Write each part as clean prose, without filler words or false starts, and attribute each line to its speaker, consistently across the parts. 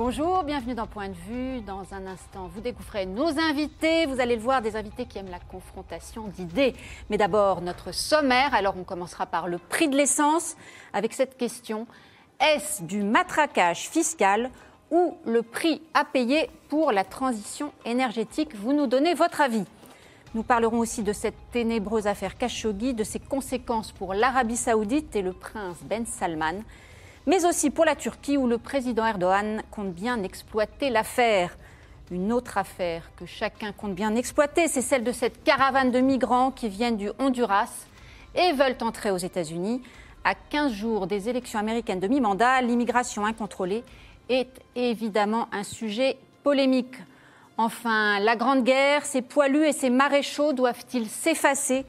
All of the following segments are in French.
Speaker 1: Bonjour, bienvenue dans Point de Vue. Dans un instant, vous découvrirez nos invités. Vous allez le voir, des invités qui aiment la confrontation d'idées. Mais d'abord, notre sommaire. Alors, on commencera par le prix de l'essence avec cette question. Est-ce du matraquage fiscal ou le prix à payer pour la transition énergétique? Vous nous donnez votre avis. Nous parlerons aussi de cette ténébreuse affaire Khashoggi, de ses conséquences pour l'Arabie Saoudite et le prince Ben Salman, mais aussi pour la Turquie où le président Erdogan compte bien exploiter l'affaire. Une autre affaire que chacun compte bien exploiter, c'est celle de cette caravane de migrants qui viennent du Honduras et veulent entrer aux États-Unis. À 15 jours des élections américaines de mi-mandat, l'immigration incontrôlée est évidemment un sujet polémique. Enfin, la Grande Guerre, ses poilus et ses maréchaux doivent-ils s'effacer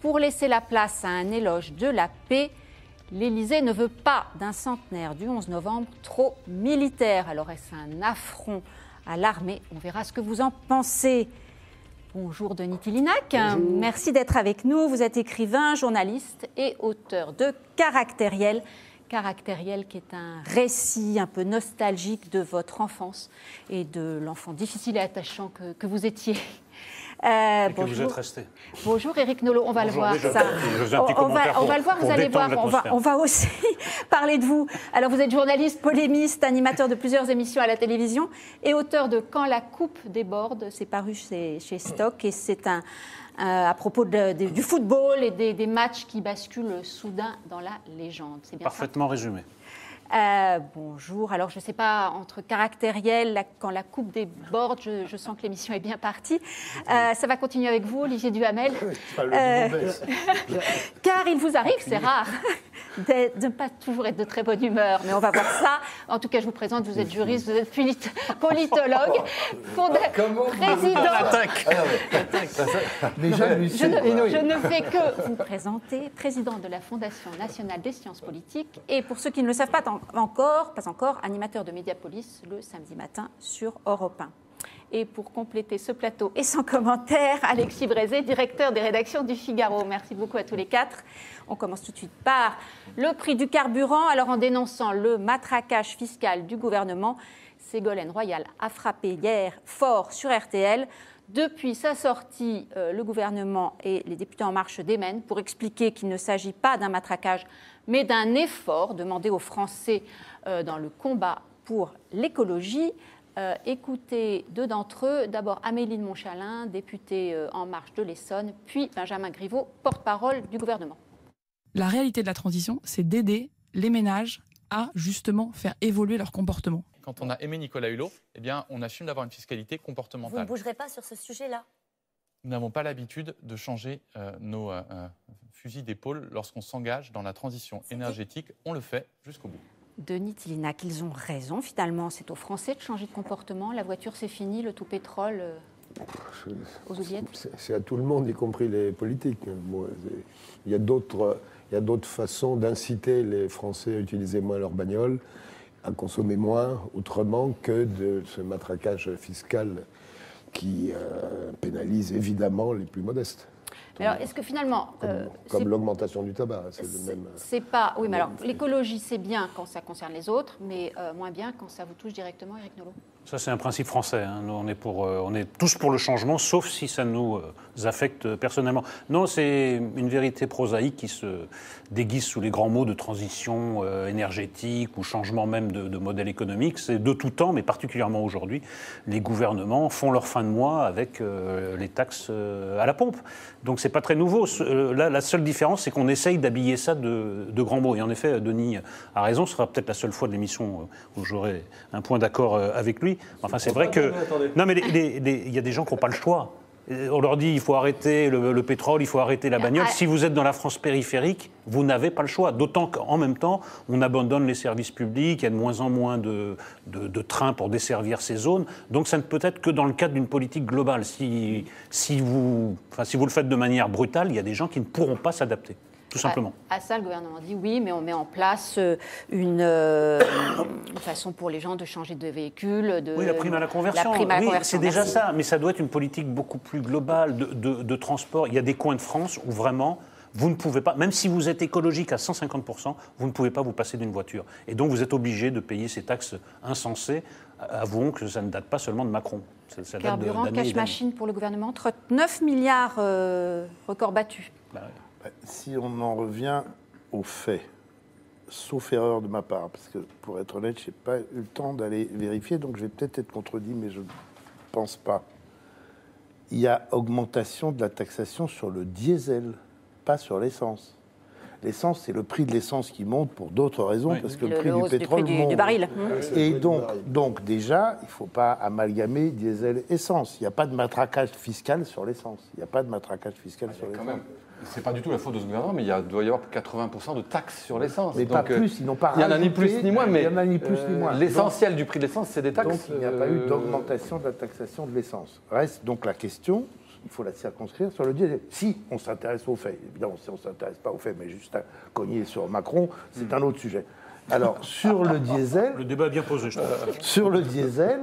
Speaker 1: pour laisser la place à un éloge de la paix? L'Élysée ne veut pas d'un centenaire du 11 novembre trop militaire. Alors est-ce un affront à l'armée? On verra ce que vous en pensez. Bonjour Denis Tillinac. Bonjour. Merci d'être avec nous. Vous êtes écrivain, journaliste et auteur de Caractériel. Caractériel qui est un récit un peu nostalgique de votre enfance et de l'enfant difficile et attachant que vous étiez.
Speaker 2: Et que vous êtes resté.
Speaker 1: Bonjour Éric Nolot, on va le voir. Ça. On va le voir, vous allez voir. On va aussi parler de vous. Alors vous êtes journaliste, polémiste, animateur de plusieurs émissions à la télévision et auteur de Quand la coupe déborde. C'est paru chez Stock et c'est à propos du football et des matchs qui basculent soudain dans la légende. C'est bien
Speaker 2: parfaitement
Speaker 1: ça
Speaker 2: résumé.
Speaker 1: Bonjour. Alors, je ne sais pas, entre Caractériel, quand la coupe déborde, je sens que l'émission est bien partie. Ça va continuer avec vous, Olivier Duhamel. Car il vous arrive, c'est rare, de ne pas toujours être de très bonne humeur, mais on va voir ça. En tout cas, je vous présente, vous êtes juriste, vous êtes politologue, président... Je ne fais que vous présenter, président de la Fondation nationale des sciences politiques, et pour ceux qui ne le savent pas encore, animateur de Mediapolis le samedi matin sur Europe 1. Et pour compléter ce plateau et sans commentaire, Alexis Brézé, directeur des rédactions du Figaro. Merci beaucoup à tous les quatre. On commence tout de suite par le prix du carburant. Alors en dénonçant le matraquage fiscal du gouvernement, Ségolène Royal a frappé hier fort sur RTL. Depuis sa sortie, le gouvernement et les députés En Marche démènent pour expliquer qu'il ne s'agit pas d'un matraquage, mais d'un effort demandé aux Français dans le combat pour l'écologie. Écoutez deux d'entre eux. D'abord Amélie de Montchalin, députée En Marche de l'Essonne, puis Benjamin Griveaux, porte-parole du gouvernement.
Speaker 3: La réalité de la transition, c'est d'aider les ménages à justement faire évoluer leur comportement.
Speaker 4: Quand on a aimé Nicolas Hulot, eh bien, on assume d'avoir une fiscalité comportementale.
Speaker 5: Vous ne bougerez pas sur ce sujet-là?
Speaker 4: Nous n'avons pas l'habitude de changer nos fusils d'épaule lorsqu'on s'engage dans la transition énergétique. On le fait jusqu'au bout.
Speaker 1: Denis Tillinac, ils ont raison. Finalement, c'est aux Français de changer de comportement. La voiture, c'est fini. Le tout pétrole, aux oubliettes.
Speaker 6: C'est à tout le monde, y compris les politiques. Il y a d'autres façons d'inciter les Français à utiliser moins leur bagnole, à consommer moins, autrement que de ce matraquage fiscal qui pénalise évidemment les plus modestes.
Speaker 1: Alors, est-ce que finalement...
Speaker 6: Comme l'augmentation du tabac, c'est le même...
Speaker 1: C'est pas... Oui, mais alors, l'écologie, c'est bien quand ça concerne les autres, mais moins bien quand ça vous touche directement, Éric Nolot.
Speaker 2: Ça, c'est un principe français. Hein. Nous, on est tous pour le changement, sauf si ça nous affecte personnellement. Non, c'est une vérité prosaïque qui se déguise sous les grands mots de transition énergétique ou changement même de modèle économique. C'est de tout temps, mais particulièrement aujourd'hui, les gouvernements font leur fin de mois avec les taxes à la pompe. Donc, c'est pas très nouveau. Là, la seule différence, c'est qu'on essaye d'habiller ça de grands mots. Et en effet, Denis a raison. Ce sera peut-être la seule fois de l'émission où j'aurai un point d'accord avec lui. Enfin, c'est vrai que... Non, mais il y a des gens qui n'ont pas le choix. On leur dit il faut arrêter le pétrole, il faut arrêter la bagnole. Si vous êtes dans la France périphérique, vous n'avez pas le choix. D'autant qu'en même temps, on abandonne les services publics, il y a de moins en moins de trains pour desservir ces zones. Donc ça ne peut être que dans le cadre d'une politique globale. Si vous le faites de manière brutale, il y a des gens qui ne pourront pas s'adapter. Tout simplement.
Speaker 1: À ça, le gouvernement dit oui, mais on met en place une façon pour les gens de changer de véhicule.
Speaker 2: Oui, la prime à la conversion. C'est déjà ça, mais ça doit être une politique beaucoup plus globale de transport. Il y a des coins de France où vraiment, vous ne pouvez pas, même si vous êtes écologique à 150%, vous ne pouvez pas vous passer d'une voiture. Et donc vous êtes obligé de payer ces taxes insensées avouons que ça ne date pas seulement de Macron. Ça date
Speaker 1: Carburant,
Speaker 2: d'années et
Speaker 1: cash
Speaker 2: d'années.
Speaker 1: machine pour le gouvernement, 39 milliards record battu.
Speaker 2: Bah ouais.
Speaker 5: Si on en revient aux faits, sauf erreur de ma part, parce que pour être honnête, je n'ai pas eu le temps d'aller vérifier, donc je vais peut-être être contredit, mais je ne pense pas. Il y a augmentation de la taxation sur le diesel, pas sur l'essence. L'essence, c'est le prix de l'essence qui monte pour d'autres raisons, parce que le prix du pétrole monte.
Speaker 1: Du baril.
Speaker 5: Et donc déjà, il ne faut pas amalgamer diesel essence. Il n'y a pas de matraquage fiscal sur l'essence. Il n'y a pas de matraquage fiscal sur l'essence.
Speaker 7: C'est pas du tout la faute de ce gouvernement, mais il doit y avoir 80% de taxes sur l'essence.
Speaker 5: Mais pas plus, ils n'ont pas
Speaker 7: il n'y en a ni plus ni moins, mais
Speaker 5: il y en a ni plus ni moins.
Speaker 7: L'essentiel du prix de l'essence, c'est des taxes.
Speaker 5: Donc il n'y a pas eu d'augmentation de la taxation de l'essence. Reste donc la question, il faut la circonscrire sur le diesel. Si on s'intéresse aux faits, évidemment, si on ne s'intéresse pas aux faits, mais juste à cogner sur Macron, c'est un autre sujet. Alors, sur le diesel...
Speaker 2: Le débat est bien posé, je trouve.
Speaker 5: Sur le diesel,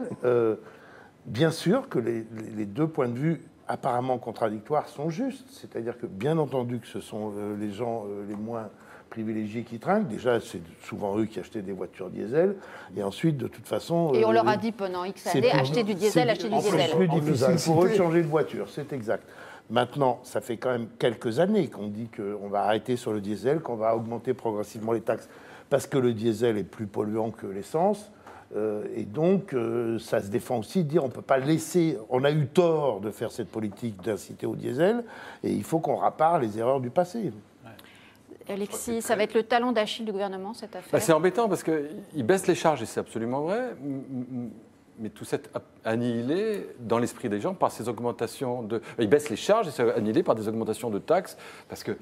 Speaker 5: bien sûr que les deux points de vue apparemment contradictoires sont justes. C'est-à-dire que, bien entendu, que ce sont les gens les moins privilégiés qui trinquent. Déjà, c'est souvent eux qui achetaient des voitures diesel. Et ensuite, de toute façon...
Speaker 1: Et on leur a dit pendant X années, acheter du diesel, acheter du diesel.
Speaker 5: C'est plus difficile pour eux de changer de voiture, c'est exact. Maintenant, ça fait quand même quelques années qu'on dit qu'on va arrêter sur le diesel, qu'on va augmenter progressivement les taxes, parce que le diesel est plus polluant que l'essence. Et donc, ça se défend aussi de dire on ne peut pas laisser... On a eu tort de faire cette politique d'inciter au diesel, et il faut qu'on répare les erreurs du passé.
Speaker 1: Alexis, ça va être le talon d'Achille du gouvernement, cette affaire.
Speaker 7: C'est embêtant parce qu'ils baissent les charges, et c'est absolument vrai, mais tout ça est annihilé dans l'esprit des gens par ces augmentations de... Ils baissent les charges et c'est annihilé par des augmentations de taxes, parce que...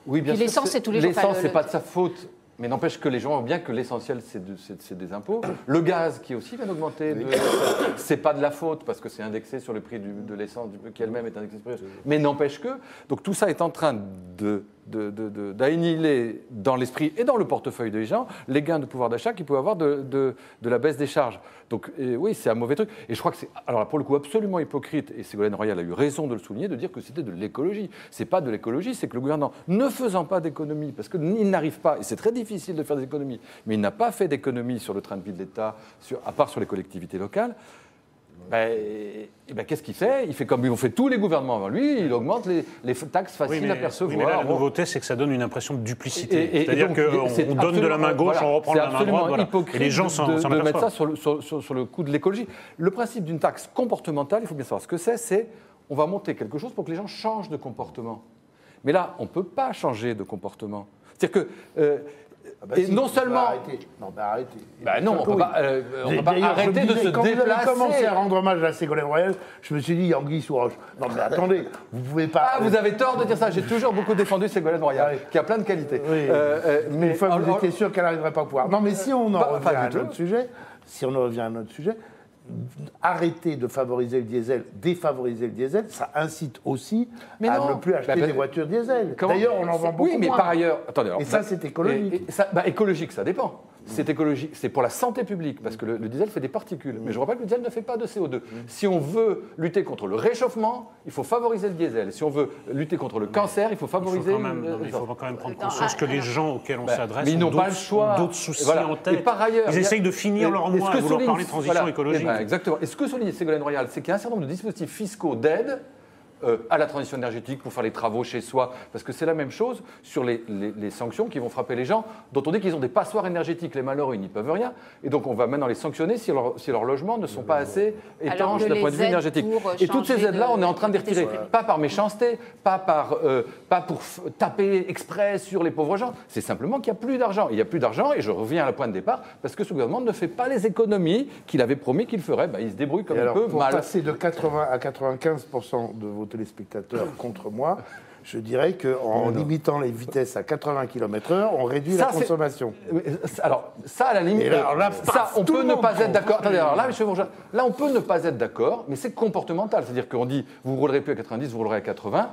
Speaker 7: Oui, bien sûr,
Speaker 1: l'essence, c'est tous les jours.
Speaker 7: L'essence, c'est pas de sa faute. Mais n'empêche que les gens voient bien que l'essentiel, c'est des impôts. Le gaz, qui aussi vient d'augmenter, c'est pas de la faute, parce que c'est indexé sur le prix de l'essence, qui elle-même est indexé sur le prix. Mais n'empêche que... Donc tout ça est en train d'annihiler dans l'esprit et dans le portefeuille des gens les gains de pouvoir d'achat qu'ils peuvent avoir de la baisse des charges. Donc oui, c'est un mauvais truc. Et je crois que c'est, alors là, pour le coup, absolument hypocrite, et Ségolène Royal a eu raison de le souligner, de dire que c'était de l'écologie. C'est pas de l'écologie, c'est que le gouvernement, ne faisant pas d'économies, parce qu'il n'arrive pas, et c'est très difficile de faire des économies, mais il n'a pas fait d'économies sur le train de vie de l'État, à part sur les collectivités locales. Qu'est-ce qu'il fait? Il fait comme ont fait tous les gouvernements avant lui, il augmente les taxes faciles à percevoir.
Speaker 2: Oui, mais là, la nouveauté, c'est que ça donne une impression de duplicité. C'est-à-dire qu'on donne de la main gauche, on reprend de la main droite. Voilà. Et les gens s'en
Speaker 7: de mettre ça sur le coup de l'écologie. Le principe d'une taxe comportementale, il faut bien savoir ce que c'est on va monter quelque chose pour que les gens changent de comportement. Mais là, on ne peut pas changer de comportement. C'est-à-dire que... et non seulement...
Speaker 5: Arrêtez.
Speaker 7: Non, on ne peut pas arrêter de se déplacer.
Speaker 5: Quand vous avez commencé à rendre hommage à Ségolène Royal, je me suis dit, Anguille sous roche. Non mais attendez, vous ne pouvez pas...
Speaker 7: Ah, vous avez tort de dire ça. J'ai toujours beaucoup défendu Ségolène Royal, qui a plein de qualités.
Speaker 5: Oui. Mais une fois, vous étiez sûr qu'elle n'arriverait pas à pouvoir. Non, mais si on en revient à un autre sujet, arrêter de favoriser le diesel, défavoriser le diesel, ça incite aussi à ne plus acheter des voitures diesel. D'ailleurs, on en vend beaucoup moins.
Speaker 7: Oui, mais par ailleurs... Attendez, alors,
Speaker 5: et ça, c'est écologique.
Speaker 7: Écologique, ça dépend. C'est écologique, c'est pour la santé publique, parce que le diesel fait des particules. Mais je rappelle que le diesel ne fait pas de CO2. Si on veut lutter contre le réchauffement, il faut favoriser le diesel. Si on veut lutter contre le cancer, il faut favoriser...
Speaker 2: Il faut quand même prendre conscience que les gens auxquels on s'adresse
Speaker 7: ont d'autres
Speaker 2: soucis en tête.
Speaker 7: Et par ailleurs,
Speaker 2: ils essayent de finir leur mois à vouloir parler de transition écologique.
Speaker 7: Exactement. Et ce que souligne Ségolène Royal, c'est qu'il y a un certain nombre de dispositifs fiscaux d'aide à la transition énergétique pour faire les travaux chez soi, parce que c'est la même chose sur les sanctions qui vont frapper les gens dont on dit qu'ils ont des passoires énergétiques. Les malheureux, ils n'y peuvent rien, et donc on va maintenant les sanctionner si leurs logements ne sont pas assez étanches d'un point de vue énergétique. Et toutes ces aides-là, on est en train de les retirer, pas par méchanceté, pas pour taper exprès sur les pauvres gens, c'est simplement qu'il n'y a plus d'argent. Il n'y a plus d'argent, et je reviens à la point de départ, parce que ce gouvernement ne fait pas les économies qu'il avait promis qu'il ferait. Il se débrouille comme il peut,
Speaker 5: pour passer de 80 à 95% de vos téléspectateurs contre moi, je dirais qu'en limitant les vitesses à 80 km/h, on réduit la consommation.
Speaker 7: Alors, ça, à la limite, on peut ne pas être d'accord. Attendez, alors là, on peut ne pas être d'accord, mais c'est comportemental. C'est-à-dire qu'on dit, vous ne roulerez plus à 90, vous roulerez à 80.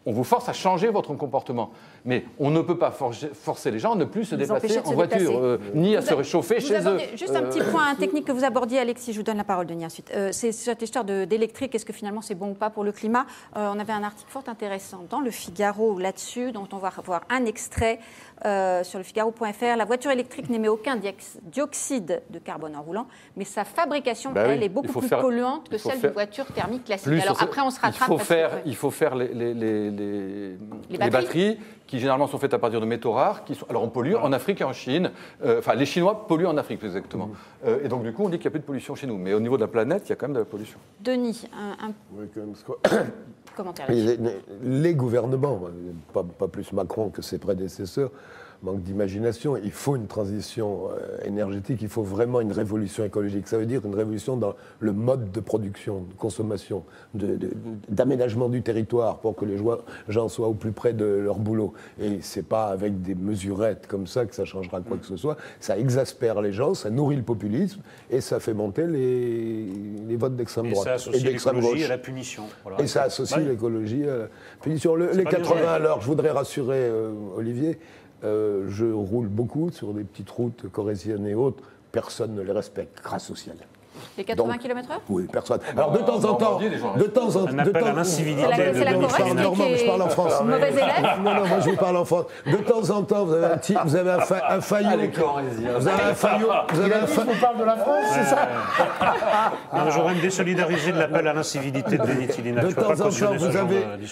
Speaker 7: on vous force à changer votre comportement. Mais on ne peut pas forcer les gens à ne plus se déplacer en voiture, ni à se réchauffer chez eux.
Speaker 1: Juste un petit point technique que vous abordiez, Alexis, je vous donne la parole, Denis, ensuite. C'est cette histoire d'électrique, est-ce que finalement c'est bon ou pas pour le climat? On avait un article fort intéressant dans le Figaro là-dessus, dont on va voir un extrait sur le Figaro.fr. La voiture électrique n'émet aucun dioxyde de carbone en roulant, mais sa fabrication, elle, est beaucoup plus polluante que celle d'une voiture thermique classique. Alors après, on se rattrape.
Speaker 7: Il faut faire les batteries qui généralement sont faites à partir de métaux rares. Alors on pollue en Afrique et en Chine. Enfin, les Chinois polluent en Afrique, exactement. Et donc du coup, on dit qu'il n'y a plus de pollution chez nous. Mais au niveau de la planète, il y a quand même de la pollution.
Speaker 1: Denis,
Speaker 6: Oui, quand même,
Speaker 1: commentaire
Speaker 6: les gouvernements, pas plus Macron que ses prédécesseurs, manque d'imagination. Il faut une transition énergétique, il faut vraiment une révolution écologique. Ça veut dire une révolution dans le mode de production, de consommation, d'aménagement du territoire pour que les gens soient au plus près de leur boulot. Et c'est pas avec des mesurettes comme ça que ça changera quoi que ce soit. Ça exaspère les gens, ça nourrit le populisme et ça fait monter les votes d'extrême droite.
Speaker 2: Et ça associe l'écologie à la punition. Voilà.
Speaker 6: Et ça associe l'écologie à la punition. Les 80 à l'heure, je voudrais rassurer Olivier, je roule beaucoup sur des petites routes corréziennes et autres. Personne ne les respecte grâce au ciel.
Speaker 1: Les 80 km/h?
Speaker 6: Oui, personne. Alors de temps en temps,
Speaker 2: un appel à l'incivilité.
Speaker 1: C'est la Corrèze
Speaker 6: je parle en France.
Speaker 1: Mauvais élève?
Speaker 6: Non, moi je vous parle en France. De temps en temps, vous avez un faillot. Vous avez un faillot.
Speaker 5: On parle de la France, c'est ça?
Speaker 2: J'aurais me désolidariser de l'appel à l'incivilité de Denis Tillinac.
Speaker 6: De temps en temps,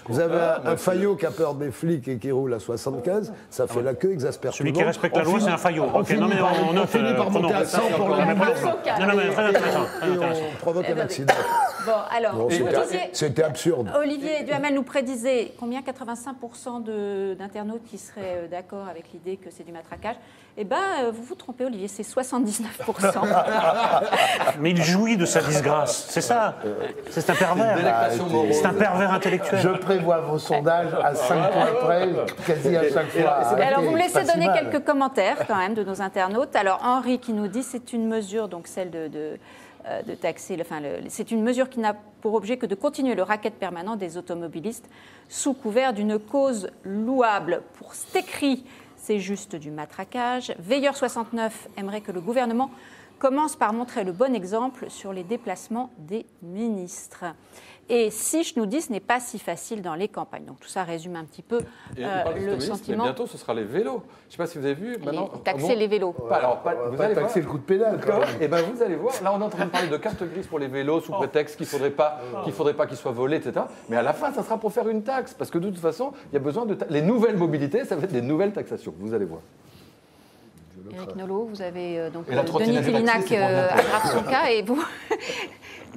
Speaker 6: vous avez un faillot qui a peur des flics et qui roule à 75. Ça fait la queue, exaspère tout le monde.
Speaker 2: Celui qui respecte la loi, c'est un faillot.
Speaker 6: On finit par monter à 100 pour le et on provoque un accident.
Speaker 1: Bon, alors,
Speaker 6: c'était absurde.
Speaker 1: Olivier Duhamel nous prédisait combien 85% d'internautes qui seraient d'accord avec l'idée que c'est du matraquage. Eh bien, vous vous trompez, Olivier, c'est 79%.
Speaker 2: Mais il jouit de sa disgrâce, c'est ça. C'est un pervers. C'est un pervers intellectuel.
Speaker 5: Je prévois vos sondages à 5 points près, quasi à chaque fois.
Speaker 1: Alors, vous me laissez donner quelques commentaires quand même de nos internautes. Alors, Henri qui nous dit c'est une mesure, donc celle de taxer, c'est une mesure qui n'a pour objet que de continuer le racket permanent des automobilistes sous couvert d'une cause louable. Pour Stécry, c'est juste du matraquage. Veilleur 69 aimerait que le gouvernement commence par montrer le bon exemple sur les déplacements des ministres. Et Sich nous dit ce n'est pas si facile dans les campagnes. Donc tout ça résume un petit peu le sentiment.
Speaker 7: Mais bientôt, ce sera les vélos. Je ne sais pas si vous avez vu. Maintenant,
Speaker 1: taxer les vélos.
Speaker 5: Vous allez taxer le coup de pédale.
Speaker 7: Et ben vous allez voir. Là, on est en train de parler de carte grise pour les vélos sous prétexte qu'il ne faudrait pas qu'ils soient volés, etc. Mais à la fin, ça sera pour faire une taxe. Parce que de toute façon, il y a besoin de les nouvelles mobilités, ça va être des nouvelles taxations. Vous allez voir.
Speaker 1: Éric Nolot, vous avez donc Denis Tillinac aggrave son cas et vous.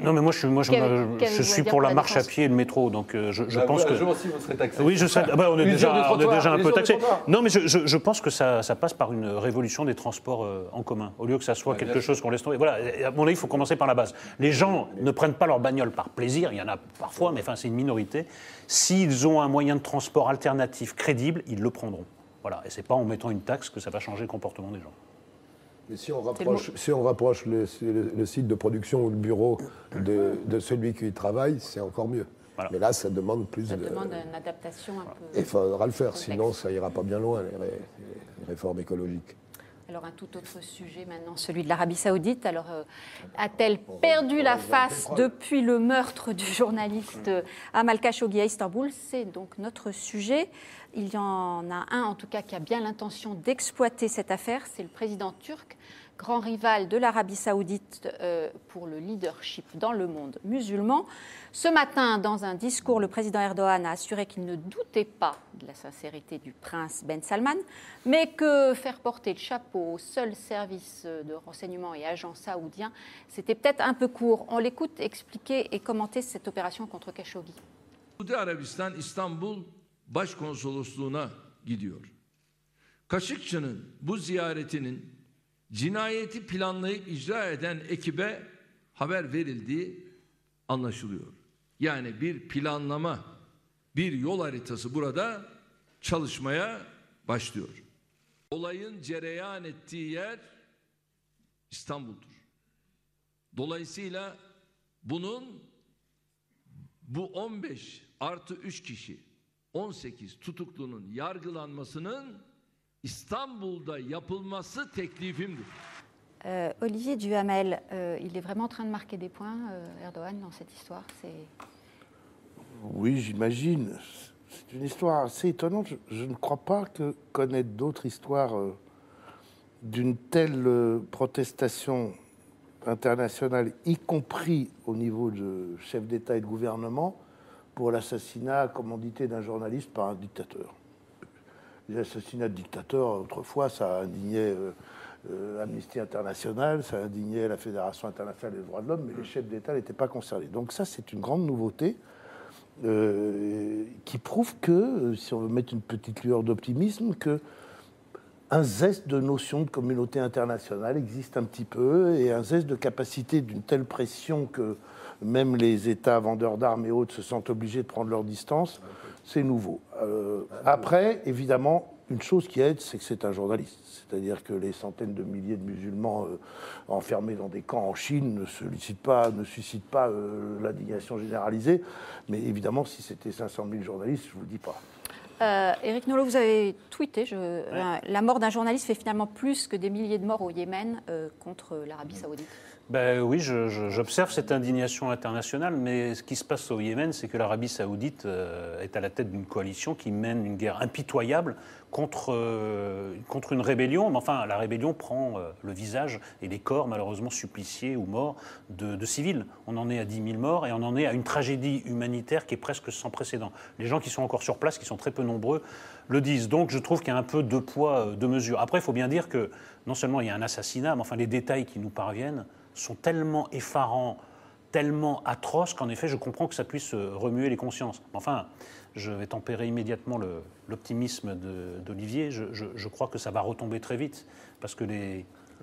Speaker 2: Non, mais moi, je suis pour la marche à pied et le métro, donc je pense que.
Speaker 7: Un jour aussi, vous serez taxé.
Speaker 2: Oui, je sais. On est déjà un peu taxé. Non, mais je pense que ça passe par une révolution des transports en commun, au lieu que ça soit quelque chose qu'on laisse tomber. Voilà, à mon avis, il faut commencer par la base. Les gens ne prennent pas leur bagnole par plaisir, il y en a parfois, mais c'est une minorité. S'ils ont un moyen de transport alternatif crédible, ils le prendront. Voilà, et c'est pas en mettant une taxe que ça va changer le comportement des gens.
Speaker 6: Et si on rapproche le site de production ou le bureau de celui qui y travaille, c'est encore mieux. Voilà. Mais là, ça demande
Speaker 1: Ça demande une adaptation un peu.
Speaker 6: Il faudra le faire,
Speaker 1: complexe.
Speaker 6: Sinon ça ira pas bien loin, les réformes écologiques.
Speaker 1: Alors un tout autre sujet maintenant, celui de l'Arabie Saoudite. Alors a-t-elle perdu la face depuis le meurtre du journaliste Amal Khashoggi à Istanbul? C'est donc notre sujet. Il y en a un en tout cas qui a bien l'intention d'exploiter cette affaire, c'est le président turc, grand rival de l'Arabie Saoudite pour le leadership dans le monde musulman. Ce matin, dans un discours, le président Erdogan a assuré qu'il ne doutait pas de la sincérité du prince Ben Salman, mais que faire porter le chapeau au seul service de renseignement et agents saoudiens, c'était peut-être un peu court. On l'écoute expliquer et commenter cette opération contre Khashoggi.
Speaker 8: Suudi Arabistan İstanbul Başkonsolosluğuna gidiyor. Kaşıkçı'nın bu ziyaretinin cinayeti planlayıp icra eden ekibe haber verildiği anlaşılıyor. Yani bir planlama, bir yol haritası burada çalışmaya başlıyor. Olayın cereyan ettiği yer İstanbul'dur. Dolayısıyla bu 15 artı 3 kişi 18 tutuklunun yargılanmasının İstanbul'da yapılması teklifimdir.
Speaker 1: Olivier Duhamel, il est vraiment en train de marquer des points, Erdogan, dans cette histoire.
Speaker 5: Oui, j'imagine. C'est une histoire assez étonnante. Je ne crois pas que connaître d'autres histoires d'une telle protestation internationale, y compris au niveau de chef d'État et de gouvernement, pour l'assassinat, commandité d'un journaliste par un dictateur. Les assassinats de dictateurs, autrefois, ça indignait Amnesty International, ça indignait la Fédération internationale des droits de l'homme, mais les chefs d'État n'étaient pas concernés. Donc ça, c'est une grande nouveauté qui prouve que, si on veut mettre une petite lueur d'optimisme, que un zeste de notion de communauté internationale existe un petit peu, et un zeste de capacité d'une telle pression que même les États vendeurs d'armes et autres se sentent obligés de prendre leur distance, c'est nouveau. Après, évidemment, une chose qui aide, c'est que c'est un journaliste. C'est-à-dire que les centaines de milliers de musulmans enfermés dans des camps en Chine ne suscitent pas l'indignation généralisée. Mais évidemment, si c'était 500 000 journalistes, je ne vous le dis pas.
Speaker 1: Éric Nolot, vous avez tweeté la mort d'un journaliste fait finalement plus que des milliers de morts au Yémen contre l'Arabie Saoudite.
Speaker 2: Ben oui, j'observe cette indignation internationale, mais ce qui se passe au Yémen, c'est que l'Arabie Saoudite est à la tête d'une coalition qui mène une guerre impitoyable contre une rébellion. Mais enfin, la rébellion prend le visage et les corps, malheureusement suppliciés ou morts, de civils. On en est à 10 000 morts et on en est à une tragédie humanitaire qui est presque sans précédent. Les gens qui sont encore sur place, qui sont très peu nombreux, le disent. Donc je trouve qu'il y a un peu deux poids, deux mesures. Après, il faut bien dire que non seulement il y a un assassinat, mais enfin les détails qui nous parviennent sont tellement effarants, tellement atroces qu'en effet, je comprends que ça puisse remuer les consciences. Enfin, je vais tempérer immédiatement l'optimisme d'Olivier. Je crois que ça va retomber très vite, parce que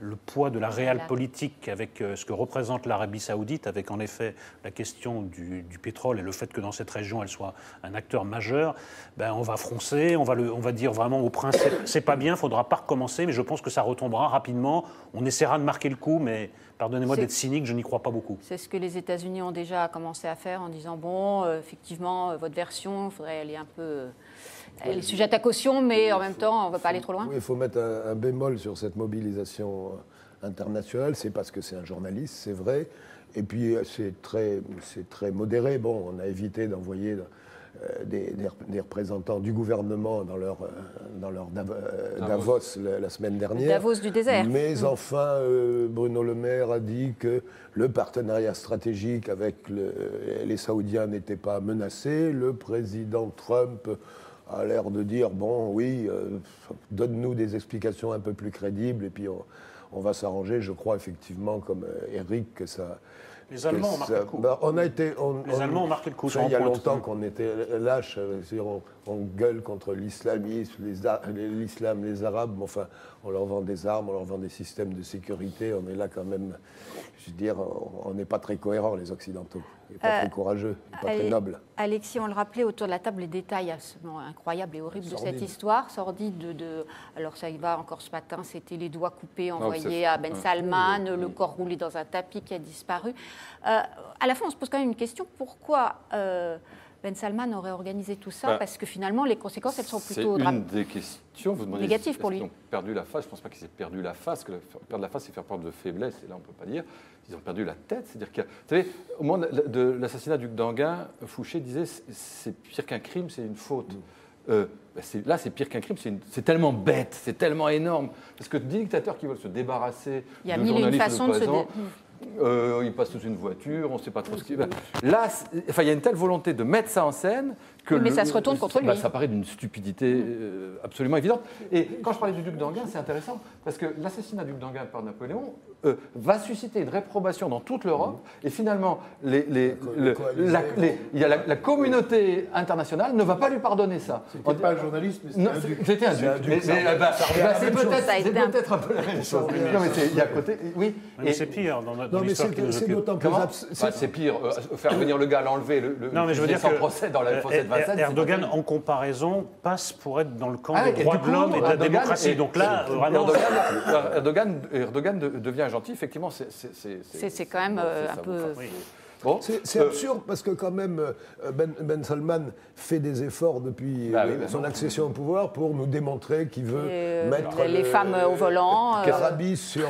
Speaker 2: le poids de la réelle politique avec ce que représente l'Arabie Saoudite, avec en effet la question du pétrole et le fait que dans cette région, elle soit un acteur majeur, ben on va froncer, on va dire vraiment au principe, c'est pas bien, il ne faudra pas recommencer, mais je pense que ça retombera rapidement. On essaiera de marquer le coup, mais pardonnez-moi d'être cynique, je n'y crois pas beaucoup.
Speaker 1: C'est ce que les États-Unis ont déjà commencé à faire en disant, bon, effectivement, votre version, il faudrait aller un peu... Elle est sujette à caution, mais en même temps, on ne va pas aller trop loin.
Speaker 6: Oui, il faut mettre un bémol sur cette mobilisation internationale. C'est parce que c'est un journaliste, c'est vrai. Et puis, c'est très modéré. Bon, on a évité d'envoyer des représentants du gouvernement dans leur Davos la semaine dernière.
Speaker 1: Davos du désert.
Speaker 6: Mais enfin, Bruno Le Maire a dit que le partenariat stratégique avec les Saoudiens n'était pas menacé. Le président Trump a l'air de dire, bon, oui, donne-nous des explications un peu plus crédibles et puis on va s'arranger. Je crois effectivement, comme Eric, que ça...
Speaker 2: Les Allemands ont marqué le coup.
Speaker 6: Les
Speaker 2: Allemands ont marqué le coup.
Speaker 6: Il y a longtemps qu'on était lâches, on gueule contre l'islamisme, l'islam, les Arabes, mais enfin, on leur vend des armes, on leur vend des systèmes de sécurité, on est là quand même, je veux dire, on n'est pas très cohérents, les Occidentaux, et pas très courageux, et pas très nobles.
Speaker 1: Alexis, on le rappelait autour de la table, les détails absolument incroyables et horribles de cette histoire, sordide alors ça y va encore ce matin, c'était les doigts coupés envoyés à Ben Salman, le corps roulé dans un tapis qui a disparu. À la fin, on se pose quand même une question, pourquoi Ben Salman aurait organisé tout ça, parce que finalement, les conséquences, elles sont plutôt
Speaker 7: C'est une des questions. Vous demandez
Speaker 1: négatives pour lui.
Speaker 7: Ils ont perdu la face. Je ne pense pas qu'ils aient perdu la face. Perdre la face, c'est faire preuve de faiblesse. Et là, on ne peut pas dire. Ils ont perdu la tête. C'est-à-dire que, vous savez, au moment de l'assassinat du d'Enghien, Fouché disait c'est pire qu'un crime, c'est une faute. Là, c'est pire qu'un crime. C'est tellement bête, c'est tellement énorme. Parce que des dictateurs qui veulent se débarrasser de journalistes opposants, ils passent sous une voiture, on ne sait pas trop ce qui... Là, il y a une telle volonté de mettre ça en scène que...
Speaker 1: Mais ça se retourne contre lui.
Speaker 7: Ça paraît d'une stupidité absolument évidente. Et quand je parlais du duc d'Enghien, c'est intéressant, parce que l'assassinat du duc d'Enghien par Napoléon va susciter une réprobation dans toute l'Europe, et finalement, la communauté internationale ne va pas lui pardonner ça.
Speaker 5: C'était pas un journaliste, mais c'était un duc.
Speaker 7: C'était un duc. C'est peut-être un peu la même chose. Non, mais il y a à côté... Oui.
Speaker 2: Mais c'est pire dans
Speaker 6: non, mais c'est d'autant plus...
Speaker 7: C'est pire. Faire venir le gars, l'enlever,
Speaker 2: non, mais je veux dire
Speaker 7: sans procès dans le procès de Vincennes.
Speaker 2: Erdogan, en comparaison, passe pour être dans le camp des droits de l'homme et de la démocratie. Donc là,
Speaker 7: Erdogan devient gentil. Effectivement,
Speaker 1: c'est quand même un peu...
Speaker 7: Bon,
Speaker 6: C'est absurde parce que quand même Ben Salman fait des efforts depuis son accession au pouvoir pour nous démontrer qu'il veut mettre
Speaker 1: les femmes au volant.
Speaker 6: l'Arabie sur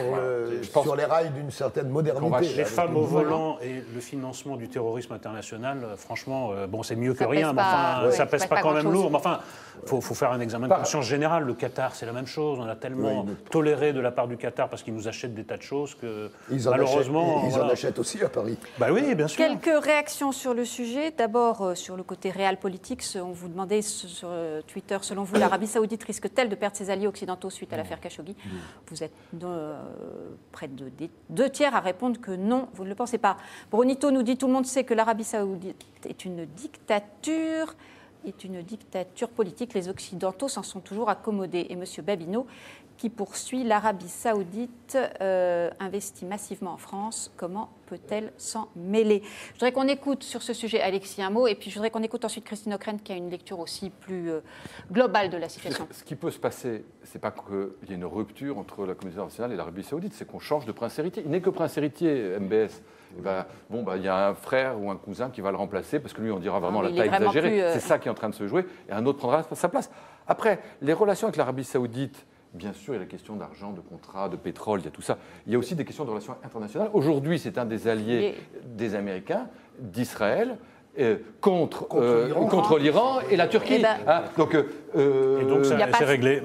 Speaker 6: les rails d'une certaine modernité.
Speaker 2: Les femmes au volant et le financement du terrorisme international, franchement, bon, c'est mieux que rien, mais enfin, ça pèse pas quand même lourd. Mais enfin, faut faire un examen de conscience générale. Le Qatar, c'est la même chose. On a tellement toléré de la part du Qatar parce qu'ils nous achètent des tas de choses que malheureusement...
Speaker 6: Ils en achètent aussi à Paris.
Speaker 2: Bah oui, bien sûr.
Speaker 1: Quelques réactions sur le sujet. D'abord, sur le côté realpolitique, on vous demandait sur Twitter, selon vous, l'Arabie Saoudite risque-t-elle de perdre ses alliés occidentaux suite à l'affaire Khashoggi? Vous êtes près de 2 tiers à répondre que non, vous ne le pensez pas. Brunito nous dit, tout le monde sait que l'Arabie Saoudite est une dictature politique. Les Occidentaux s'en sont toujours accommodés. Et M. Babineau, qui poursuit, l'Arabie Saoudite investit massivement en France. Comment peut-elle s'en mêler? Je voudrais qu'on écoute sur ce sujet Alexis un mot, et puis je voudrais qu'on écoute ensuite Christine Ockrent, qui a une lecture aussi plus globale de la situation.
Speaker 7: Ce qui peut se passer, c'est pas qu'il y ait une rupture entre la communauté internationale et l'Arabie Saoudite, c'est qu'on change de prince héritier. Il n'est que prince héritier, MBS. Il y a un frère ou un cousin qui va le remplacer, parce que lui, on dira vraiment la taille exagérée. C'est ça qui est en train de se jouer, et un autre prendra sa place. Après, les relations avec l'Arabie Saoudite, bien sûr, il y a la question d'argent, de contrats, de pétrole, il y a tout ça. Il y a aussi des questions de relations internationales. Aujourd'hui, c'est un des alliés des Américains, d'Israël, contre l'Iran et la Turquie.
Speaker 2: Donc c'est réglé.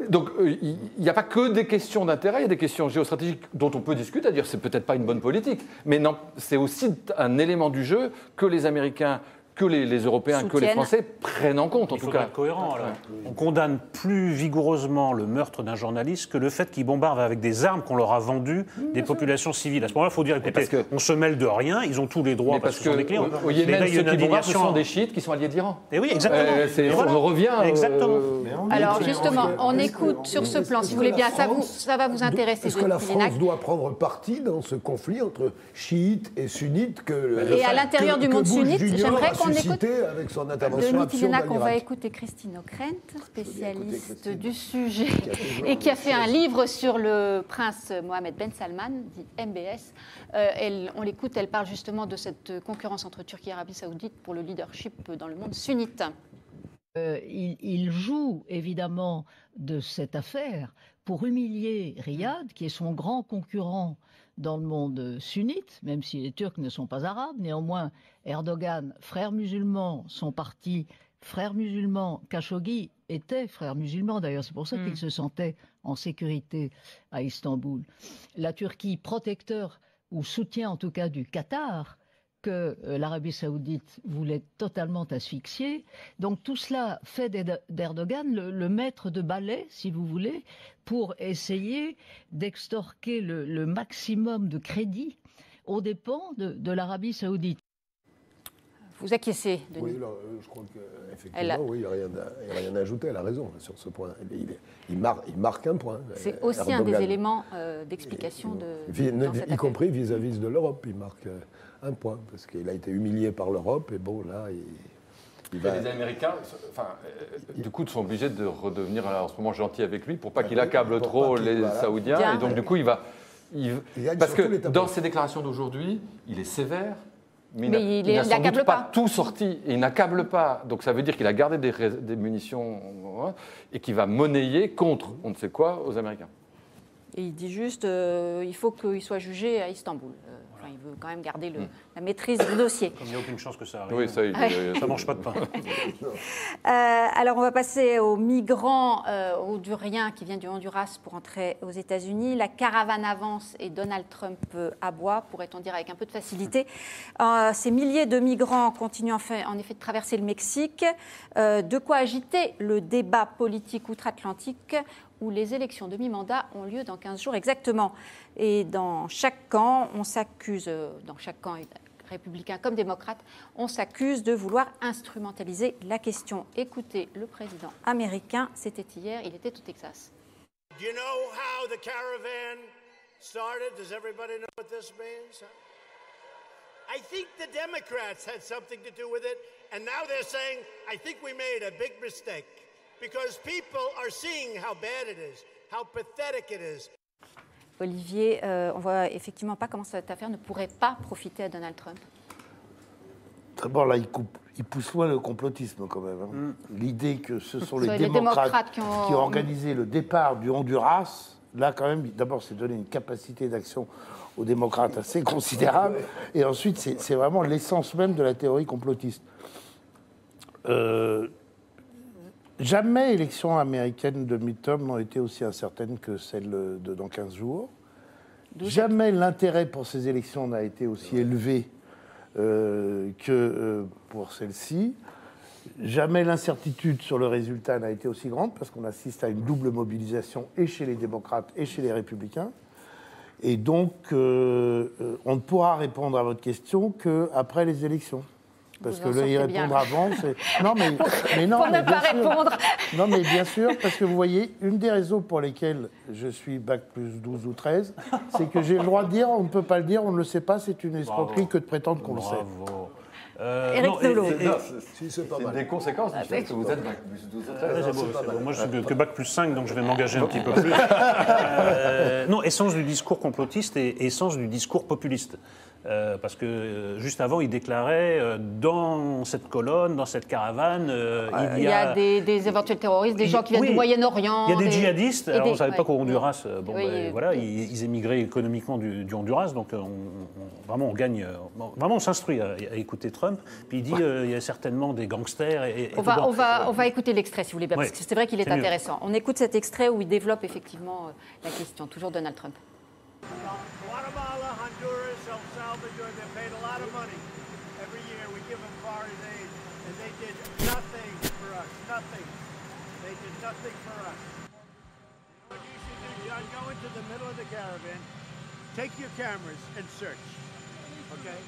Speaker 7: Donc il n'y a pas que des questions d'intérêt, il y a des questions géostratégiques dont on peut discuter, à dire c'est peut-être pas une bonne politique, mais non, c'est aussi un élément du jeu que les Américains, que les Européens, que les Français prennent en compte, en tout cas.
Speaker 2: Être cohérent, alors. On condamne plus vigoureusement le meurtre d'un journaliste que le fait qu'ils bombardent avec des armes qu'on leur a vendues des populations civiles. À ce moment-là, il faut dire, écoutez, on se mêle de rien, ils ont tous les droits parce que ce sont des clients.
Speaker 7: Au Yémen, ceux qui bombardent, ce sont des chiites qui sont alliés d'Iran.
Speaker 2: Et oui, exactement.
Speaker 7: On revient...
Speaker 2: Exactement.
Speaker 1: Alors justement, on écoute sur ce plan, si vous voulez bien, ça va vous intéresser.
Speaker 6: Est-ce que la France doit prendre parti dans ce conflit entre chiites et sunnites
Speaker 1: et à l'intérieur du monde sunnite, j'aimerais qu'on écoute
Speaker 6: avec son intervention absurde
Speaker 1: on va écouter Christine Ockrent, spécialiste du sujet, et qui a fait un livre sur le prince Mohammed Ben Salman, dit MBS. On l'écoute, elle parle justement de cette concurrence entre Turquie et Arabie Saoudite pour le leadership dans le monde sunnite.
Speaker 9: Il joue évidemment de cette affaire pour humilier Riyad, qui est son grand concurrent dans le monde sunnite, même si les Turcs ne sont pas arabes. Néanmoins, Erdogan, frère musulman, son parti, frère musulman, Khashoggi était frère musulman d'ailleurs, c'est pour ça qu'il se sentait en sécurité à Istanbul. La Turquie, protecteur ou soutien en tout cas du Qatar, que l'Arabie Saoudite voulait totalement asphyxier. Donc tout cela fait d'Erdogan le maître de ballet, si vous voulez, pour essayer d'extorquer le maximum de crédit aux dépens de l'Arabie Saoudite.
Speaker 1: Vous acquiescez, Denis?
Speaker 6: Oui, là, je crois qu'effectivement, il n'y a rien à ajouter, elle a raison sur ce point. Il marque un point.
Speaker 1: C'est aussi Erdogan. Un des éléments d'explication
Speaker 6: y compris vis-à-vis de l'Europe, il marque un point, parce qu'il a été humilié par l'Europe, et bon, là, il va...
Speaker 7: Les Américains, du coup, sont obligés de redevenir en ce moment gentils avec lui pour pas qu'il accable trop les Saoudiens, et donc du coup, il va... Parce que dans ses déclarations d'aujourd'hui, il est sévère, mais il n'a sans doute pas tout sorti, et il n'accable pas. Donc ça veut dire qu'il a gardé des munitions et qu'il va monnayer contre on ne sait quoi aux Américains.
Speaker 1: Et il dit juste il faut qu'il soit jugé à Istanbul. Il veut quand même garder la maîtrise du dossier.
Speaker 2: Comme il n'y a aucune chance que ça arrive.
Speaker 7: Oui, ça
Speaker 2: ne mange pas de pain.
Speaker 1: Alors, on va passer aux migrants honduriens qui viennent du Honduras pour entrer aux États-Unis. La caravane avance et Donald Trump aboie, pourrait-on dire avec un peu de facilité. Ces milliers de migrants continuent en effet de traverser le Mexique. De quoi agiter le débat politique outre-Atlantique où les élections de mi-mandat ont lieu dans 15 jours exactement. Et dans chaque camp, on s'accuse, dans chaque camp républicain comme démocrate, on s'accuse de vouloir instrumentaliser la question. Écoutez le président américain, c'était hier, il était au Texas.
Speaker 10: Do you know how the caravan started? Does everybody know what this means? I think the Democrats had something to do with it, and now they're saying, I think we made a big mistake. Because people are seeing how bad it is, how pathetic it is.
Speaker 1: Olivier, on voit effectivement pas comment cette affaire ne pourrait pas profiter à Donald Trump.
Speaker 5: D'abord, là, il pousse loin le complotisme, quand même. Hein. L'idée que ce sont les démocrates qui ont organisé le départ du Honduras, là, quand même, d'abord, c'est donner une capacité d'action aux démocrates assez considérable. Et ensuite, c'est vraiment l'essence même de la théorie complotiste. Jamais élections américaines de midterm n'ont été aussi incertaines que celles de dans 15 jours. Jamais l'intérêt pour ces élections n'a été aussi élevé que pour celle-ci. Jamais l'incertitude sur le résultat n'a été aussi grande parce qu'on assiste à une double mobilisation et chez les démocrates et chez les républicains. Et donc, on ne pourra répondre à votre question qu'après les élections. Parce que y répondre avant, c'est... Non, mais non,
Speaker 1: pour ne pas répondre.
Speaker 5: Non, mais bien sûr, parce que vous voyez, une des raisons pour lesquelles je suis bac plus 12 ou 13, c'est que j'ai le droit de dire, on ne peut pas le dire, on ne le sait pas, c'est une escroquerie que de prétendre qu'on le sait.
Speaker 1: Éric Nolot.
Speaker 7: C'est des conséquences du fait que vous êtes bac plus 12 ou 13.
Speaker 2: Moi, je suis que bac plus 5, donc je vais m'engager un petit peu plus. Non, essence du discours complotiste et essence du discours populiste. Parce que juste avant, il déclarait dans cette colonne, dans cette caravane,
Speaker 1: il y a des éventuels terroristes, des gens qui viennent du Moyen-Orient.
Speaker 2: Il y a des djihadistes. Alors, on ne savait pas qu'au Honduras,
Speaker 1: voilà,
Speaker 2: ils émigraient économiquement du Honduras, donc vraiment on gagne, vraiment on s'instruit à écouter Trump. Puis il dit il y a certainement des gangsters.
Speaker 1: On va écouter l'extrait si vous voulez bien, parce que c'est vrai qu'il est intéressant. On écoute cet extrait où il développe effectivement la question. Toujours Donald Trump.
Speaker 10: Guatemala, Honduras, El Salvador, they're paid a lot of money. Every year we give them foreign aid, and they did nothing for us, nothing. They did nothing for us. What you should do, John, go into the middle of the caravan, take your cameras and search. Okay?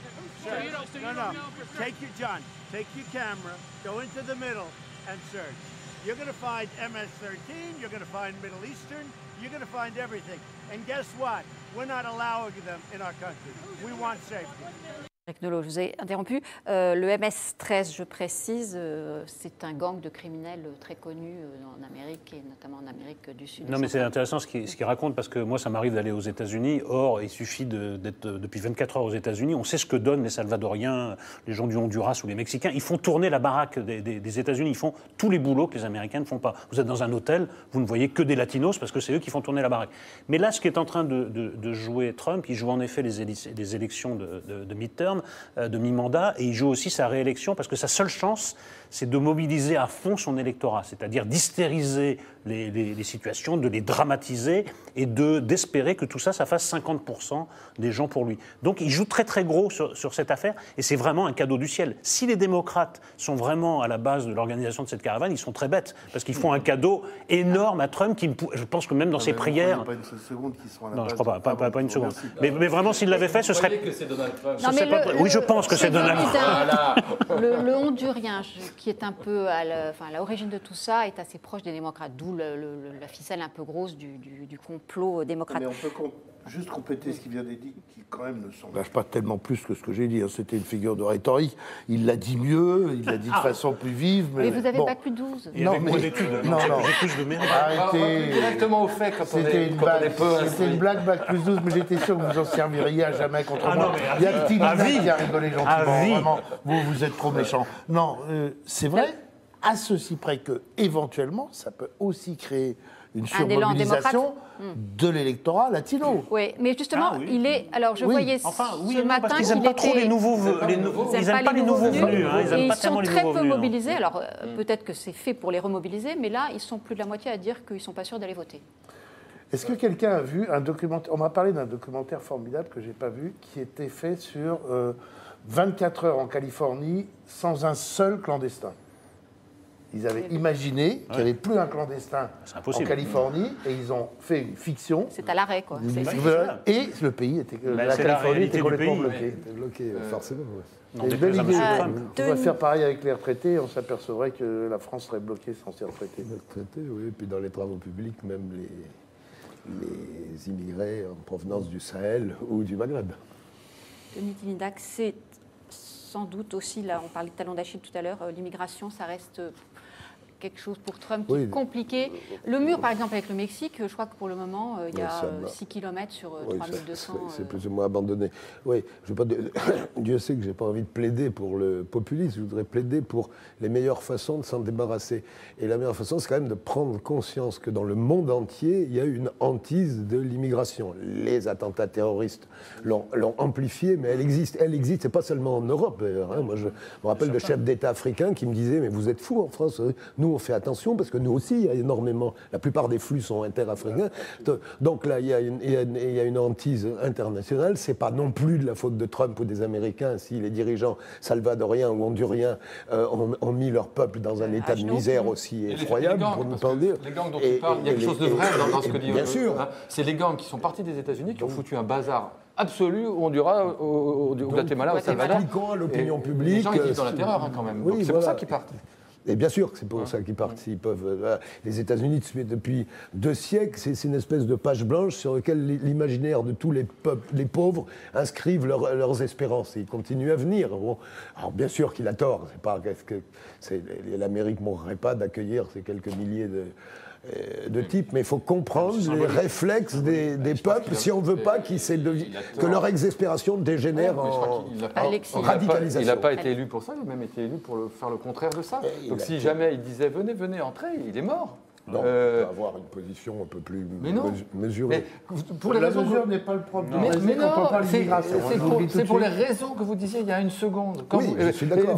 Speaker 10: Search. No. Take your camera, go into the middle and search. You're going to find MS-13, you're going to find Middle Eastern, you're going to find everything. And guess what? We're not allowing them in our country. We want safety.
Speaker 1: Éric Nolot, je vous ai interrompu. Le MS-13, je précise, c'est un gang de criminels très connu en Amérique et notamment en Amérique du Sud.
Speaker 2: Non, mais c'est intéressant ce qu'il raconte parce que moi, ça m'arrive d'aller aux États-Unis. Or, il suffit d'être depuis 24 heures aux États-Unis. On sait ce que donnent les Salvadoriens, les gens du Honduras ou les Mexicains. Ils font tourner la baraque des États-Unis. Ils font tous les boulots que les Américains ne font pas. Vous êtes dans un hôtel, vous ne voyez que des Latinos parce que c'est eux qui font tourner la baraque. Mais là, ce qui est en train de jouer Trump, il joue en effet les élections de midterm, de mi-mandat, et il joue aussi sa réélection parce que sa seule chance, c'est de mobiliser à fond son électorat, c'est-à-dire d'hystériser les situations, de les dramatiser et d'espérer que tout ça fasse 50% des gens pour lui. Donc il joue très très gros sur cette affaire et c'est vraiment un cadeau du ciel. Si les démocrates sont vraiment à la base de l'organisation de cette caravane, ils sont très bêtes parce qu'ils font un cadeau énorme à Trump qui, je pense que même dans ses prières...
Speaker 5: Pas une seule seconde qui seront à la
Speaker 2: non,
Speaker 5: base.
Speaker 2: je crois pas une seconde. Mais vraiment, s'il l'avait fait, ce serait...
Speaker 7: que c'est Donald Trump.
Speaker 2: Oui, je pense que c'est Donald Trump.
Speaker 1: Le Hondurien, qui est un peu à l'origine de tout ça, est assez proche des démocrates, d'où la ficelle un peu grosse du complot démocrate.
Speaker 5: Mais on peut juste compléter ce qu'il vient de dire, qui quand même ne s'engage pas tellement plus que ce que j'ai dit. C'était une figure de rhétorique. Il l'a dit mieux, il l'a dit de façon plus vive.
Speaker 1: Mais vous avez pas plus de 12.
Speaker 2: Et avec moins d'études.
Speaker 5: Non.
Speaker 2: J'ai plus de mérite.
Speaker 5: Arrêtez.
Speaker 7: Directement au fait quand on est peu.
Speaker 5: C'était une blague, bac plus 12, mais j'étais sûr que vous en serviriez à jamais contre moi.
Speaker 2: Non,
Speaker 5: Il y a petit Lina qui a rigolé gentiment.
Speaker 2: vie.
Speaker 5: Vraiment, vous êtes trop méchant. Non, c'est vrai, à ceci près que, éventuellement, ça peut aussi créer une surmobilisation de l'électorat latino.
Speaker 1: Oui, mais justement, il est... Alors, je voyais ce matin
Speaker 2: parce qu'ils n'aiment pas trop les nouveaux venus. Ils n'aiment pas les nouveaux venus.
Speaker 1: Ils sont très peu mobilisés. Alors, peut-être que c'est fait pour les remobiliser, mais là, ils sont plus de la moitié à dire qu'ils ne sont pas sûrs d'aller voter.
Speaker 5: Est-ce que quelqu'un a vu un documentaire... On m'a parlé d'un documentaire formidable que je n'ai pas vu, qui était fait sur 24 heures en Californie sans un seul clandestin. Ils avaient imaginé qu'il n'y avait plus un clandestin en Californie et ils ont fait une fiction.
Speaker 1: C'est à l'arrêt, quoi.
Speaker 5: Et le pays était... la Californie était complètement bloquée.
Speaker 6: Bloqué, forcément.
Speaker 5: C'est une belle idée. On va faire pareil avec les retraités. On s'apercevrait que la France serait bloquée sans ses retraités.
Speaker 6: Les retraités, oui. Et puis dans les travaux publics, même les immigrés en provenance du Sahel ou du Maghreb.
Speaker 1: Denis Tinidac, c'est sans doute aussi, là, on parlait de talon d'Achille tout à l'heure, l'immigration, ça reste quelque chose pour Trump qui est compliqué. Le mur, par exemple, avec le Mexique, je crois que pour le moment, il y a 6 km sur 3200.
Speaker 6: C'est plus ou moins abandonné. Oui, Dieu sait que je n'ai pas envie de plaider pour le populisme, je voudrais plaider pour les meilleures façons de s'en débarrasser. Et la meilleure façon, c'est quand même de prendre conscience que dans le monde entier, il y a une hantise de l'immigration. Les attentats terroristes l'ont amplifiée, mais elle existe. Elle existe, c'est pas seulement en Europe. Hein. Moi, je me rappelle de chefs d'État africains qui me disaient « Mais vous êtes fous en France, nous on fait attention parce que nous aussi, il y a énormément, la plupart des flux sont interafricains. » Donc là, il y a une hantise internationale. C'est pas non plus de la faute de Trump ou des Américains si les dirigeants salvadoriens ou honduriens ont mis leur peuple dans un état de misère aussi effroyable, pour ne pas dire.
Speaker 7: Les gangs dont tu parles, il y a quelque chose de vrai dans ce que dit.
Speaker 6: Bien sûr.
Speaker 7: Hein, c'est les gangs qui sont partis des États-Unis qui ont foutu un bazar absolu au Honduras, au Guatemala, au Salvador.
Speaker 6: Appliquant à l'opinion publique.
Speaker 7: Les gens ils vivent dans la terreur quand même.
Speaker 6: Oui,
Speaker 7: c'est pour ça qu'ils partent.
Speaker 6: Et bien sûr que c'est pour ça qu'ils partent. S'ils peuvent, les États-Unis, depuis 2 siècles, c'est une espèce de page blanche sur laquelle l'imaginaire de tous les peuples, les pauvres, inscrivent leurs espérances. Et ils continuent à venir. Bon, alors bien sûr qu'il a tort. L'Amérique ne mourrait pas d'accueillir ces quelques milliers de types, mais il faut comprendre les réflexes des peuples si on ne veut pas que leur exaspération dégénère en radicalisation.
Speaker 7: Il n'a pas été élu pour ça, il a même été élu pour faire le contraire de ça. Donc si jamais il disait venez, entrez, il est mort.
Speaker 6: Non, on peut avoir une position un peu plus mesurée.
Speaker 5: Pour la mesure n'est pas le problème.
Speaker 7: Mais non, c'est pour les raisons que vous disiez il y a une seconde.
Speaker 6: Je suis d'accord.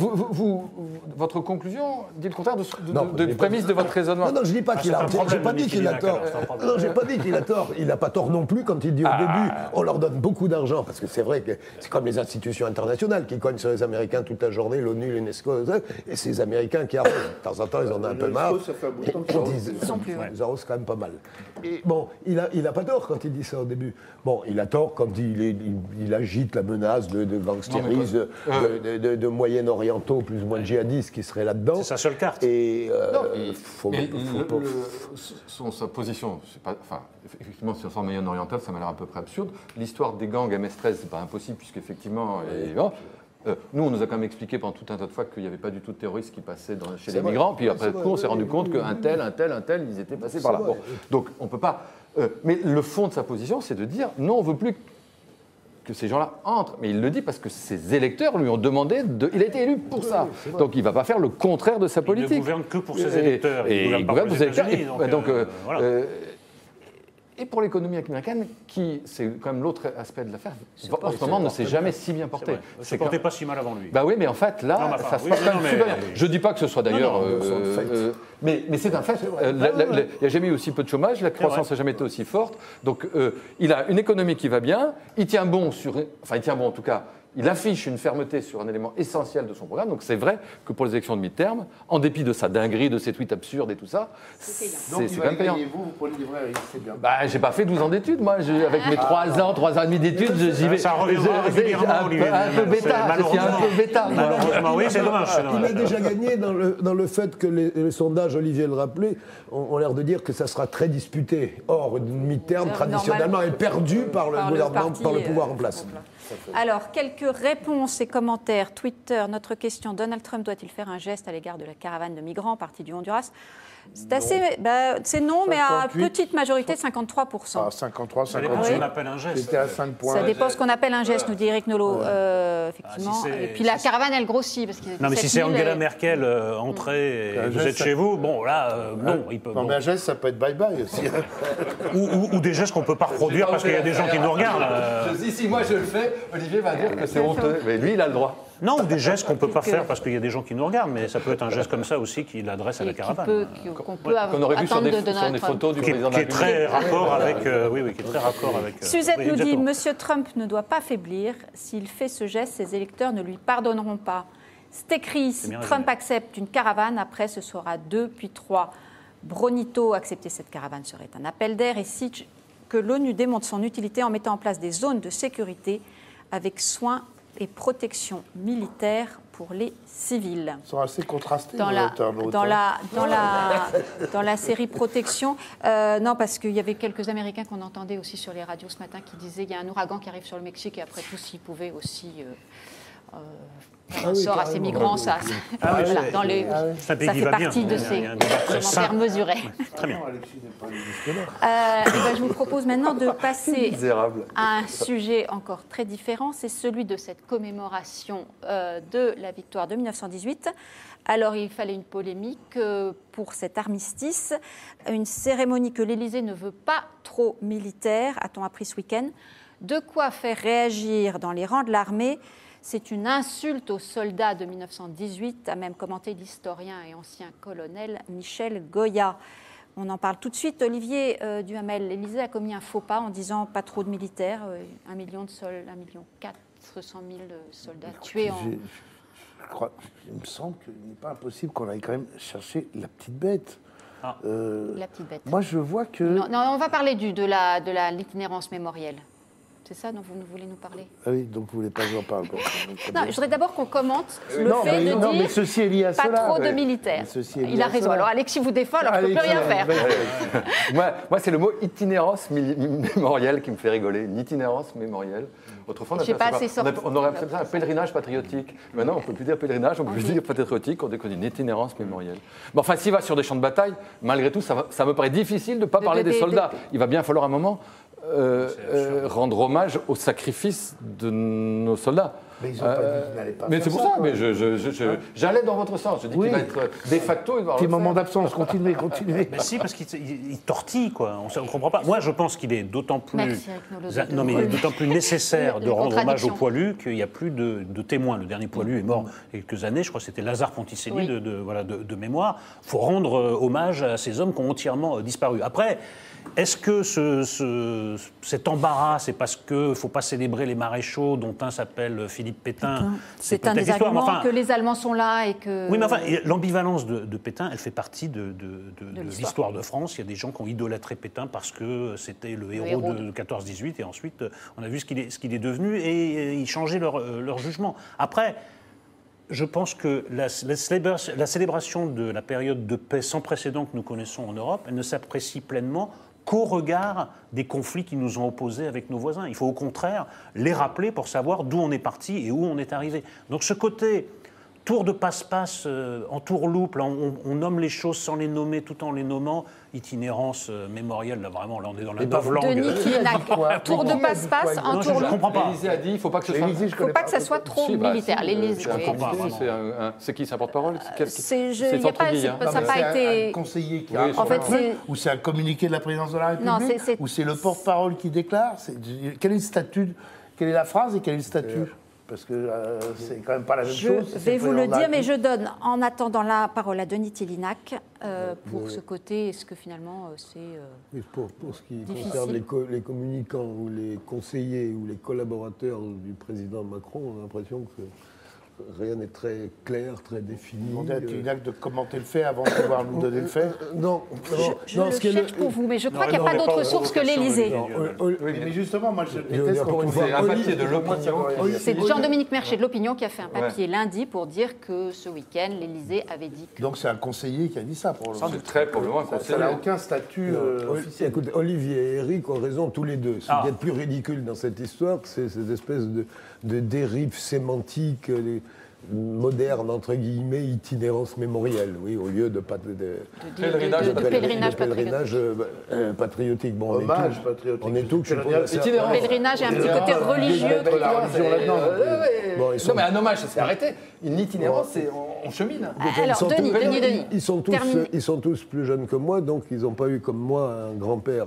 Speaker 7: Votre conclusion dit le contraire de prémisse de votre raisonnement.
Speaker 6: Non, je ne dis pas qu'il a tort. Je n'ai pas dit qu'il a tort. Non, j'ai pas dit qu'il a tort. Il n'a pas tort non plus quand il dit au début on leur donne beaucoup d'argent. Parce que c'est vrai que c'est comme les institutions internationales qui cognent sur les Américains toute la journée, l'ONU, l'UNESCO, et ces Américains qui arrosent. De temps en temps, ils en ont un peu marre. Ils arrosent quand même pas mal. Et bon, il a pas tort quand il dit ça au début. Bon, il a tort quand il agite la menace de gangstérisme, de moyen-orientaux plus ou moins djihadistes qui seraient là-dedans.
Speaker 2: C'est sa seule carte.
Speaker 6: Et
Speaker 7: sa position, effectivement, si on sort moyen-oriental, ça m'a l'air à peu près absurde. L'histoire des gangs MS-13, c'est pas impossible, puisqu'effectivement... nous, on nous a quand même expliqué pendant tout un tas de fois qu'il n'y avait pas du tout de terroristes qui passaient chez les migrants. Puis après, on s'est rendu compte qu'un tel, ils étaient passés par là. Bon, donc, on ne peut pas... mais le fond de sa position, c'est de dire non, on ne veut plus que ces gens-là entrent. Mais il le dit parce que ses électeurs lui ont demandé il a été élu pour ça. Donc, il ne va pas faire le contraire de sa politique. Il
Speaker 2: ne gouverne que pour ses électeurs.
Speaker 7: Il gouverne pour ses électeurs. Et pour l'économie américaine, c'est quand même l'autre aspect de l'affaire, en ce moment ne s'est jamais si bien porté.
Speaker 2: Ça ne se portait pas si mal avant lui.
Speaker 7: Bah oui, mais en fait, là, ça se passe quand même super bien. Je ne dis pas que ce soit d'ailleurs... mais c'est un fait. Il n'y a jamais eu aussi peu de chômage, la croissance n'a jamais été aussi forte. Donc, il a une économie qui va bien, il tient bon en tout cas... Il affiche une fermeté sur un élément essentiel de son programme. Donc c'est vrai que pour les élections de mi-terme, en dépit de sa dinguerie, de ses tweets absurdes et tout ça, c'est quand même payant.
Speaker 5: Vous prenez des vrais risques, c'est bien.
Speaker 7: Bah, j'ai pas fait 12 ans d'études, moi. Avec mes 3 ans et demi d'études, j'y vais.
Speaker 2: Ça reviendra régulièrement, Olivier.
Speaker 7: Un peu bêta. Je suis un peu bêta.
Speaker 2: Malheureusement, oui, c'est dommage.
Speaker 6: Il a déjà gagné dans le fait que les sondages, Olivier le rappelait, ont l'air de dire que ça sera très disputé. Or, une mi-terme, traditionnellement, est perdue par le gouvernement, par le pouvoir en place.
Speaker 1: Alors, quelques réponses et commentaires. Twitter, notre question, Donald Trump doit-il faire un geste à l'égard de la caravane de migrants partie du Honduras ? C'est assez... c'est non, 58, mais à petite majorité, 53%.
Speaker 5: 53,
Speaker 2: ça dépend ce qu'on appelle un geste.
Speaker 5: C'était à 5 points.
Speaker 1: Ça dépend ce qu'on appelle un geste, nous dit Eric Nolot. Effectivement. Et puis la caravane, elle grossit. Parce
Speaker 2: non, mais si c'est Angela Merkel, entrez, et vous êtes chez vous, bon, là, non. Il peut,
Speaker 5: non, mais un geste, ça peut être bye-bye aussi.
Speaker 2: ou des gestes qu'on ne peut pas reproduire parce qu'il y a des gens qui nous regardent.
Speaker 7: Si moi je le fais, Olivier va dire que c'est honteux. Mais lui, il a le droit.
Speaker 2: Non, ou des gestes qu'on ne peut pas faire parce qu'il y a des gens qui nous regardent, mais ça peut être un geste comme ça aussi qu'il adresse à la caravane.
Speaker 7: Qu'on aurait vu sur des photos du président de la République.
Speaker 2: Qui est très raccord avec... qui est très raccord avec...
Speaker 1: Suzette nous dit, Monsieur Trump ne doit pas faiblir. S'il fait ce geste, ses électeurs ne lui pardonneront pas. C'est écrit, si Trump accepte une caravane, après ce sera 2, puis 3. Bronito, accepter cette caravane serait un appel d'air. Et si que l'ONU démontre son utilité en mettant en place des zones de sécurité avec soins et protection militaire pour les civils.
Speaker 5: Ils sont assez contrastés.
Speaker 1: Dans la série Protection, non, parce qu'il y avait quelques Américains qu'on entendait aussi sur les radios ce matin qui disaient qu'il y a un ouragan qui arrive sur le Mexique et après tout, s'ils pouvaient aussi un sort à ces migrants, ça, voilà, dans les, ça fait partie de ces commentaires mesurés.
Speaker 2: Très bien.
Speaker 1: Je vous propose maintenant de passer à un sujet encore très différent, c'est celui de cette commémoration de la victoire de 1918. Alors, il fallait une polémique pour cet armistice, une cérémonie que l'Élysée ne veut pas trop militaire, a-t-on appris ce week-end. De quoi faire réagir dans les rangs de l'armée. C'est une insulte aux soldats de 1918, a même commenté l'historien et ancien colonel Michel Goya. On en parle tout de suite. Olivier Duhamel, l'Élysée a commis un faux pas en disant pas trop de militaires, 1 million de soldats, 1,4 million soldats tués en...
Speaker 5: Il me semble qu'il n'est pas impossible qu'on aille quand même chercher la petite bête.
Speaker 1: La petite bête.
Speaker 5: Moi, je vois que...
Speaker 1: Non, on va parler de l'itinérance mémorielle. C'est ça dont vous voulez nous parler?
Speaker 5: Ah oui, donc vous ne voulez pas que j'en parle.
Speaker 1: Non, je voudrais d'abord qu'on commente le fait de dire
Speaker 5: mais ceci est lié à
Speaker 1: pas
Speaker 5: cela,
Speaker 1: trop de militaires. Il a raison. Alors Alexis vous défend, alors je ne peux plus rien faire.
Speaker 7: Moi, c'est le mot itinérance mémorielle qui me fait rigoler. Une itinérance mémorielle. Autrefois, on aurait appelé ça un pèlerinage patriotique. Maintenant, on ne peut plus dire pèlerinage, on peut plus dire patriotique, on dit une itinérance mémorielle. Mais enfin, s'il va sur des champs de bataille, malgré tout, ça me paraît difficile de ne pas parler des soldats. Il va bien falloir un moment rendre hommage au sacrifice de nos soldats.
Speaker 5: Mais ils n'ont pas dit qu'ils n'allaient pas
Speaker 7: mais
Speaker 5: faire
Speaker 7: c'est pour ça, mais j'allais dans votre sens. Je dis qu'il va être de facto.
Speaker 5: Petit moment d'absence, continuez.
Speaker 2: Mais si, parce qu'il tortille, quoi. On ne comprend pas. Moi, je pense qu'il est d'autant plus, d'autant plus nécessaire de rendre hommage aux poilus qu'il n'y a plus de témoins. Le dernier poilu est mort il y a quelques années. Je crois que c'était Lazare Ponticelli de mémoire. Il faut rendre hommage à ces hommes qui ont entièrement disparu. Après, est-ce que cet embarras, c'est parce qu'il ne faut pas célébrer les maréchaux, dont un s'appelle Philippe Pétain?
Speaker 1: C'est un des arguments que les Allemands sont là et que...
Speaker 2: Oui, mais enfin, l'ambivalence de Pétain, elle fait partie de l'histoire de France. Il y a des gens qui ont idolâtré Pétain parce que c'était le héros de 14-18, et ensuite, on a vu ce qu'il est devenu, et ils changeaient leur jugement. Après... Je pense que la célébration de la période de paix sans précédent que nous connaissons en Europe, elle ne s'apprécie pleinement qu'au regard des conflits qui nous ont opposés avec nos voisins. Il faut au contraire les rappeler pour savoir d'où on est parti et où on est arrivé. Donc ce côté tour de passe-passe en tourloupe, là, on nomme les choses sans les nommer, tout en les nommant, itinérance mémorielle, là vraiment, là on est dans la novlangue.
Speaker 1: Tour de passe-passe en tourloupe.
Speaker 2: Je ne comprends pas.
Speaker 7: L'Élysée a dit, il ne faut pas que ça soit
Speaker 1: trop militaire. L'Élysée,
Speaker 7: je ne comprends pas. C'est qui sa porte-parole?
Speaker 1: Ça n'a pas été...
Speaker 5: C'est un conseiller qui a ou c'est un communiqué de la présidence de la République, ou c'est le porte-parole qui déclare. Quel est le statut? Quelle est la phrase et quel est le statut? Parce que c'est quand même pas la même chose.
Speaker 1: Je vais vous le dire, mais je donne en attendant la parole à Denis Tillinac pour ce côté. Est-ce que finalement c'est
Speaker 6: pour ce qui concerne les communicants ou les conseillers ou les collaborateurs du président Macron, on a l'impression que rien n'est très clair, très défini.
Speaker 5: Demandez à Tillinac de commenter le fait avant de pouvoir nous donner le fait.
Speaker 6: Non.
Speaker 1: Je le cherche pour vous, mais je crois qu'il n'y a pas d'autre source que l'Élysée.
Speaker 5: Mais justement, moi je déteste quand on
Speaker 7: fait un papier de l'opinion.
Speaker 1: C'est Jean-Dominique Mercier de l'Opinion qui a fait un papier lundi pour dire que ce week-end, l'Élysée avait dit que...
Speaker 5: Donc c'est un conseiller qui a dit ça, pour le moment.
Speaker 7: Très probablement un conseiller.
Speaker 5: Ça n'a aucun statut officiel.
Speaker 6: Écoute, Olivier et Eric ont raison tous les deux. Ce qui est le plus ridicule dans cette histoire, c'est cette espèce de dérive sémantique moderne, entre guillemets, itinérance mémorielle, oui, au lieu de pèlerinage patriotique. Bon,
Speaker 5: hommage patriotique.
Speaker 6: On est tous...
Speaker 1: Pèlerinage et un petit côté religieux.
Speaker 7: Non, mais un hommage, ça s'est arrêté. Une itinérance, on chemine.
Speaker 1: Alors, Denis.
Speaker 6: Ils sont tous plus jeunes que moi, donc ils n'ont pas eu comme moi un grand-père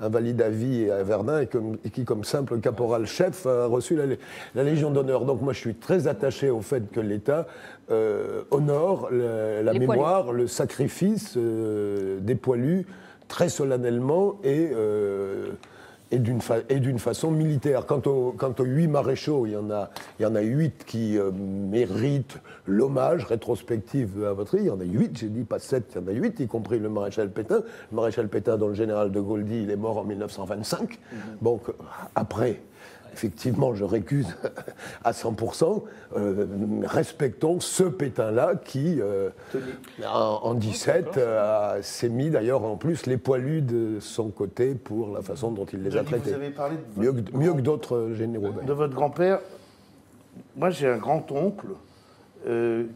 Speaker 6: invalide à vie et à Verdun, et qui, comme simple caporal-chef, a reçu la Légion d'honneur. Donc moi, je suis très attaché au fait que l'État honore la mémoire, le sacrifice des poilus, très solennellement et d'une façon militaire. Quant aux 8 maréchaux, il y en a 8 qui méritent l'hommage rétrospectif à votre île. Il y en a 8, j'ai dit pas 7, il y en a 8, y compris le maréchal Pétain. Le maréchal Pétain, dont le général de Gaulle dit il est mort en 1925. Donc, après, effectivement, je récuse à 100%. Respectons ce Pétain-là qui, en 17, s'est mis d'ailleurs en plus les poilus de son côté pour la façon dont il les a traités.
Speaker 5: Vous avez parlé
Speaker 6: mieux que d'autres généraux.
Speaker 5: De votre grand-père. Moi, j'ai un grand-oncle,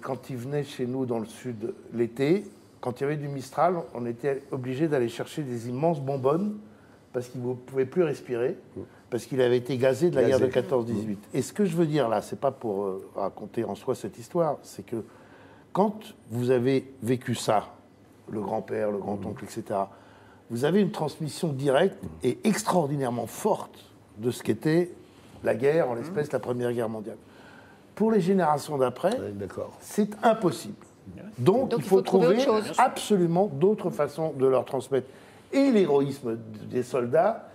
Speaker 5: quand il venait chez nous dans le sud l'été, quand il y avait du Mistral, on était obligé d'aller chercher des immenses bonbonnes parce qu'il ne pouvait plus respirer, parce qu'il avait été gazé de la guerre de 14-18. Et ce que je veux dire là, c'est pas pour raconter en soi cette histoire, c'est que quand vous avez vécu ça, le grand-père, le grand-oncle, etc., vous avez une transmission directe et extraordinairement forte de ce qu'était la guerre, en l'espèce la Première Guerre mondiale. Pour les générations d'après, c'est impossible. Donc il faut trouver absolument d'autres façons de leur transmettre et l'héroïsme des soldats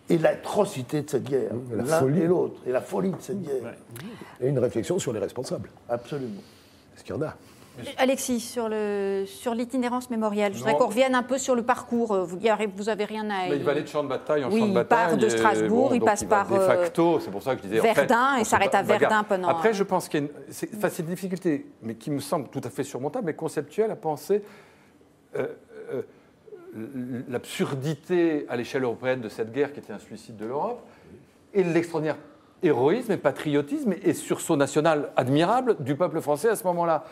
Speaker 5: et l'atrocité de cette guerre, l'un et l'autre, et la folie de cette guerre.
Speaker 6: Et une réflexion sur les responsables.
Speaker 5: Absolument.
Speaker 6: Est-ce qu'il y en a?
Speaker 1: Alexis, sur l'itinérance mémorielle, je voudrais qu'on revienne un peu sur le parcours. Vous n'avez rien à...
Speaker 7: Mais il va aller de champ de bataille en
Speaker 1: champ de bataille. Il part de Strasbourg, il passe par...
Speaker 7: De facto, c'est pour ça que je disais...
Speaker 1: Verdun, et s'arrête à Verdun pendant...
Speaker 7: Après, je pense qu'il y a c'est une difficulté, mais qui me semble tout à fait surmontable, mais conceptuelle, à penser l'absurdité à l'échelle européenne de cette guerre qui était un suicide de l'Europe, et l'extraordinaire héroïsme et patriotisme et sursaut national admirable du peuple français à ce moment-là.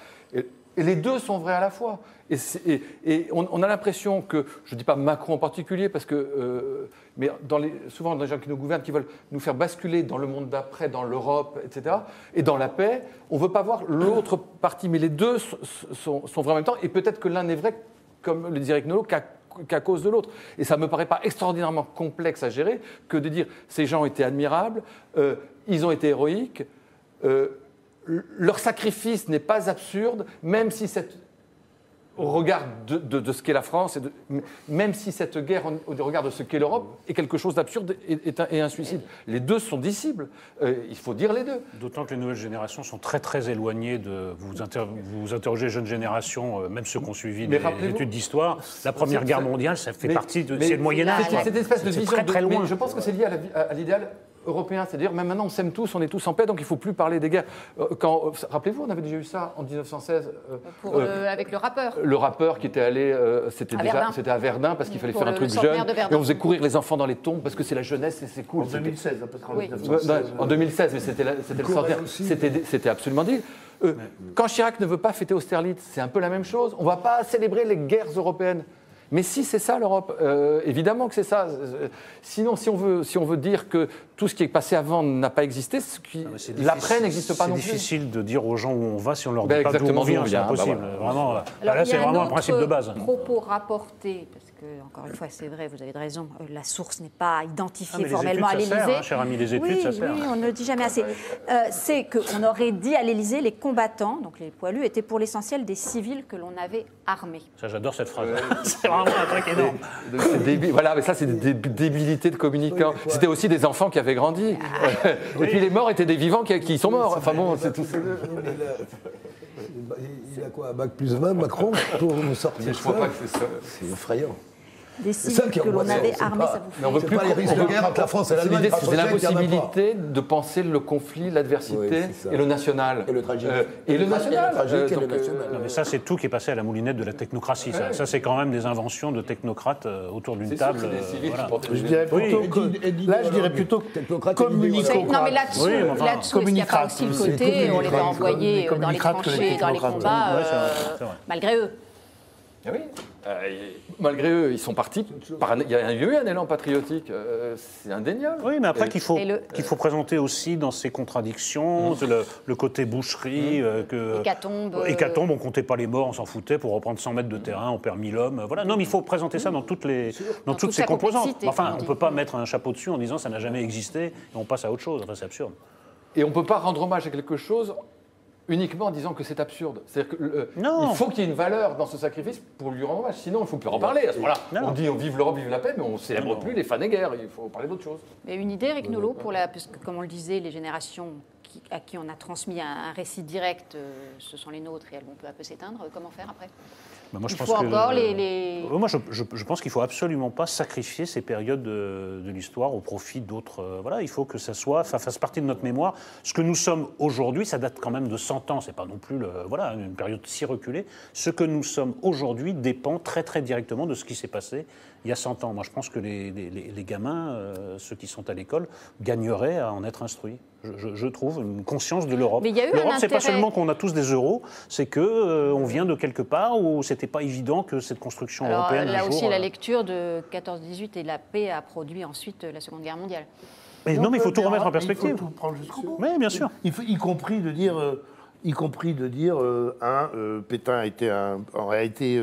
Speaker 7: Et les deux sont vrais à la fois. Et on a l'impression que, je ne dis pas Macron en particulier, parce que, mais souvent dans les gens qui nous gouvernent, qui veulent nous faire basculer dans le monde d'après, dans l'Europe, etc., et dans la paix, on ne veut pas voir l'autre partie. Mais les deux sont vrais en même temps, et peut-être que l'un n'est vrai, comme le disait Éric Nolot, qu'à cause de l'autre. Et ça ne me paraît pas extraordinairement complexe à gérer que de dire ces gens ont été admirables, ils ont été héroïques, leur sacrifice n'est pas absurde, même si au regard de ce qu'est la France, même si cette guerre, au regard de ce qu'est l'Europe, est quelque chose d'absurde et un suicide. Les deux sont discibles. Il faut dire les deux.
Speaker 2: D'autant que les nouvelles générations sont très très éloignées de... Vous interrogez les jeunes générations, même ceux qui ont suivi des études d'histoire. La Première Guerre mondiale, ça fait partie de... C'est le Moyen-Âge.
Speaker 7: Cette espèce de vision
Speaker 2: très loin.
Speaker 7: Mais je pense que c'est lié à l'idéal européen, c'est-à-dire même maintenant on s'aime tous, on est tous en paix, donc il ne faut plus parler des guerres. Rappelez-vous, on avait déjà eu ça en 1916.
Speaker 1: Avec le rappeur.
Speaker 7: Le rappeur qui était allé, c'était à Verdun parce qu'il fallait faire un truc jeune, et on faisait courir les enfants dans les tombes parce que c'est la jeunesse et c'est cool.
Speaker 5: En 2016, parce qu'en
Speaker 7: 1916. En 2016, mais c'était le sortir. C'était absolument dit. Quand Chirac ne veut pas fêter Austerlitz, c'est un peu la même chose. On ne va pas célébrer les guerres européennes. Mais si c'est ça l'Europe, évidemment que c'est ça. Sinon, si on veut dire que tout ce qui est passé avant n'a pas existé, l'après n'existe pas non plus.
Speaker 2: C'est difficile de dire aux gens où on va si on leur dit pas d'où on vient, c'est impossible. Vraiment, là, c'est vraiment un principe de base.
Speaker 1: Propos rapportés, parce que, encore une fois, c'est vrai, vous avez raison, la source n'est pas identifiée formellement à l'Élysée.
Speaker 2: Cher ami, les études, ça sert.
Speaker 1: Oui, on ne le dit jamais assez. C'est qu'on aurait dit à l'Élysée, les combattants, donc les poilus, étaient pour l'essentiel des civils que l'on avait armés.
Speaker 2: Ça, j'adore cette phrase. C'est vraiment un truc énorme.
Speaker 7: Voilà, mais ça, c'est des débilités de communicants. C'était aussi des enfants qui avaient grandi. Et puis les morts étaient des vivants qui sont morts. Enfin bon, c'est tout.
Speaker 6: Il a quoi, un bac plus 20, Macron, pour nous sortir
Speaker 7: ça? Je crois pas que c'est ça.
Speaker 6: C'est effrayant.
Speaker 1: Des civils que l'on avait armés, ça vous fait...
Speaker 7: Mais on veut plus
Speaker 6: pas les risques de guerre entre la France et l'Allemagne.
Speaker 7: C'est l'impossibilité de penser le conflit, l'adversité et le national.
Speaker 6: Et le tragique.
Speaker 7: Et le national.
Speaker 2: Non, mais ça, c'est tout qui est passé à la moulinette de la technocratie. Ça, c'est quand même des inventions de technocrates autour d'une table.
Speaker 5: Je dirais plutôt communicants.
Speaker 1: Non, mais là-dessous, il n'y a pas aussi le côté, on les va envoyer dans les tranchées, dans les combats, malgré eux.
Speaker 7: Ah oui. Malgré eux, ils sont partis. Il y a eu un élan patriotique, c'est indéniable.
Speaker 2: Oui, mais après qu'il faut présenter aussi dans ces contradictions le côté boucherie, hécatombe, on comptait pas les morts, on s'en foutait. Pour reprendre 100 mètres de terrain, on perd 1000 hommes. Voilà. Non, mais il faut présenter ça dans toutes ces composantes. Enfin, on ne peut pas mettre un chapeau dessus en disant ça n'a jamais existé et on passe à autre chose. Enfin, c'est absurde.
Speaker 7: Et on ne peut pas rendre hommage à quelque chose uniquement en disant que c'est absurde. C'est-à-dire qu'il faut qu'il y ait une valeur dans ce sacrifice pour lui rendre hommage. Sinon, il ne faut plus en parler. À ce moment-là, on dit on vive l'Europe, vive la paix, mais on ne célèbre plus les fins des guerres. Il faut parler d'autre chose.
Speaker 1: Mais une idée, Éric Nolot, puisque comme on le disait, les générations à qui on a transmis un récit direct, ce sont les nôtres et elles vont peu à peu s'éteindre. Comment faire après ?
Speaker 2: Moi, je pense qu'il ne faut absolument pas sacrifier ces périodes de l'histoire au profit d'autres. Voilà, il faut que ça fasse partie de notre mémoire. Ce que nous sommes aujourd'hui, ça date quand même de 100 100 ans, c'est pas non plus une période si reculée. Ce que nous sommes aujourd'hui dépend très très directement de ce qui s'est passé il y a 100 ans. Moi, je pense que les gamins, ceux qui sont à l'école, gagneraient à en être instruits. Je trouve une conscience de l'Europe. L'Europe, c'est pas seulement qu'on a tous des euros, c'est que on vient de quelque part où c'était pas évident que cette construction européenne.
Speaker 1: Là aussi,
Speaker 2: jour,
Speaker 1: la lecture de 14-18 et la paix a produit ensuite la Seconde Guerre mondiale.
Speaker 2: Non, mais il faut tout remettre en perspective.
Speaker 5: Il faut tout prendre jusqu'au bout.
Speaker 2: Oui, bien sûr.
Speaker 5: Y compris de dire, Pétain aurait été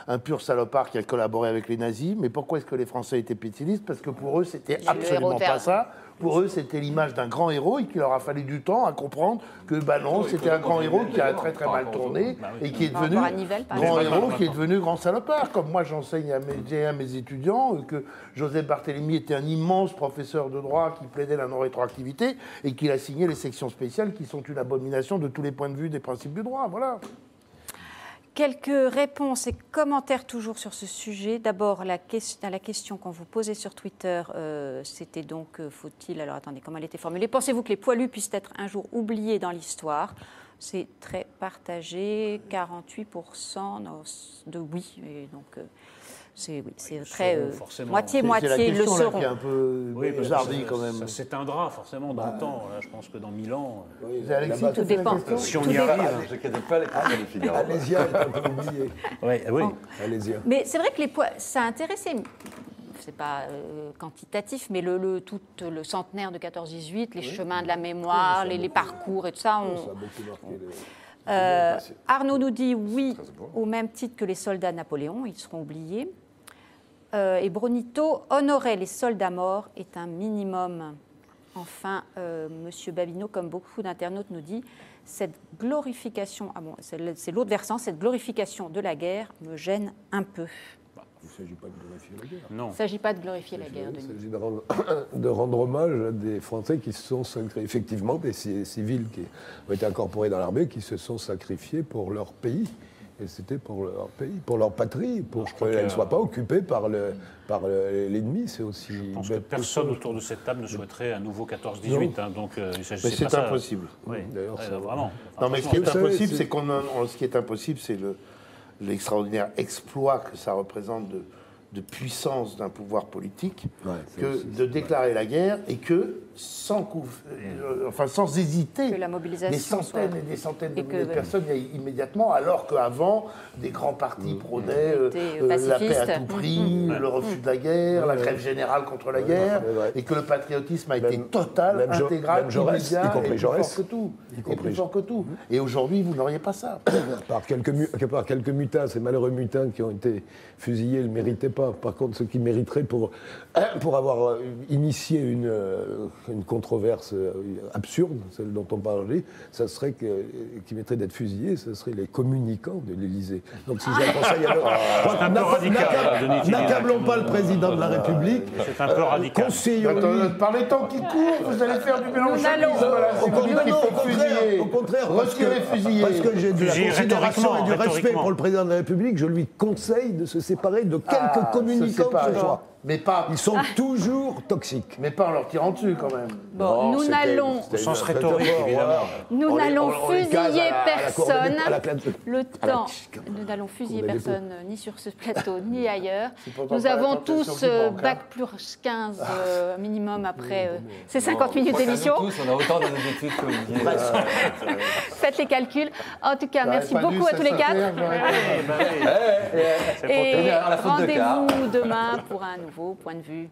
Speaker 5: un pur salopard qui a collaboré avec les nazis. Mais pourquoi est-ce que les Français étaient pétinistes? Parce que pour eux, c'était absolument pas ça. Pour eux, c'était l'image d'un grand héros et qu'il leur a fallu du temps à comprendre que, non, c'était un grand héros qui a très très mal tourné et qui est devenu grand héros, qui est devenu grand salopard. Comme moi, j'enseigne à mes étudiants que Joseph Barthélemy était un immense professeur de droit qui plaidait la non-rétroactivité et qu'il a signé les sections spéciales qui sont une abomination de tous les points de vue des principes du droit. Voilà.
Speaker 1: Quelques réponses et commentaires toujours sur ce sujet. D'abord, à la question qu'on vous posait sur Twitter, c'était donc, faut-il... Alors attendez, comment elle était formulée? Pensez-vous que les poilus puissent être un jour oubliés dans l'histoire? C'est très partagé, 48% de oui. Et donc, c'est très moitié-moitié, ils le seront.
Speaker 5: C'est un peu bizarrerie quand même.
Speaker 2: Ça s'éteindra forcément dans le temps. Là, je pense que dans 1000 ans...
Speaker 5: Alexis,
Speaker 1: tout dépend.
Speaker 2: Si on y arrive...
Speaker 7: Je ne connais pas les questions des Figaro.
Speaker 6: Alésia est un peu oublié.
Speaker 2: Oui.
Speaker 6: Alésia.
Speaker 1: Mais c'est vrai que ça a intéressé... C'est pas quantitatif, mais tout le centenaire de 14-18, les chemins de la mémoire, les parcours et tout ça. Arnaud nous dit oui, au même titre que les soldats de Napoléon, ils seront oubliés. Et Bronito, honorer les soldats morts est un minimum. Enfin, Monsieur Babineau, comme beaucoup d'internautes, nous dit cette glorification, c'est l'autre versant, cette glorification de la guerre me gêne un peu.
Speaker 6: Il ne s'agit pas de glorifier la guerre.
Speaker 2: Non.
Speaker 1: Il ne s'agit pas de glorifier la guerre, Denis.
Speaker 6: Il s'agit de rendre hommage à des Français qui se sont sacrifiés, effectivement, des civils qui ont été incorporés dans l'armée, qui se sont sacrifiés pour leur pays. Et c'était pour leur pays, pour leur patrie, pour qu'elle ne soit pas occupée par l'ennemi. C'est aussi.
Speaker 2: Je pense que personne autour de cette table ne souhaiterait un nouveau 14-18. Donc,
Speaker 5: c'est impossible.
Speaker 2: Oui, d'ailleurs, vraiment.
Speaker 5: Non, mais ce qui est impossible, c'est l'extraordinaire exploit que ça représente de puissance d'un pouvoir politique, de déclarer la guerre et que sans hésiter,
Speaker 1: que la mobilisation
Speaker 5: des centaines et des centaines de milliers de personnes immédiatement, alors qu'avant, des grands partis prônaient la paix à tout prix, le refus de la guerre, la grève générale contre la guerre, et que le patriotisme a été total, intégral, immédiat, et plus fort que tout. Et aujourd'hui, vous n'auriez pas ça.
Speaker 6: Par quelques mutins, ces malheureux mutins qui ont été fusillés ne le méritaient pas. Par contre, ceux qui mériteraient pour avoir initié une controverse absurde, celle dont on parlait, ça serait qui mériterait d'être fusillés, ce seraient les communicants de l'Élysée. Donc si j'ai un conseil n'accablons pas le président de la République.
Speaker 2: C'est un peu radical.
Speaker 5: Par les temps qui courent, vous allez faire du mélanchonisme.
Speaker 6: Au contraire, parce que j'ai de la considération et du respect pour le président de la République, je lui conseille de se séparer de quelques communicants que ce soit.
Speaker 5: Mais pas.
Speaker 6: Ils sont toujours toxiques.
Speaker 5: Mais pas en leur tirant dessus, quand même.
Speaker 1: Bon, nous n'allons.
Speaker 2: Au sens rhétorique, évidemment.
Speaker 1: Nous n'allons fusiller personne. Le temps. Nous n'allons fusiller personne ni sur ce plateau ni ailleurs. Nous avons tous bac plus 15 minimum après ces 50 minutes d'émission.
Speaker 7: On a autant d'années d'études que vous.
Speaker 1: Faites les calculs. En tout cas, merci beaucoup à tous les quatre. Et rendez-vous demain pour un nouveau point de vue.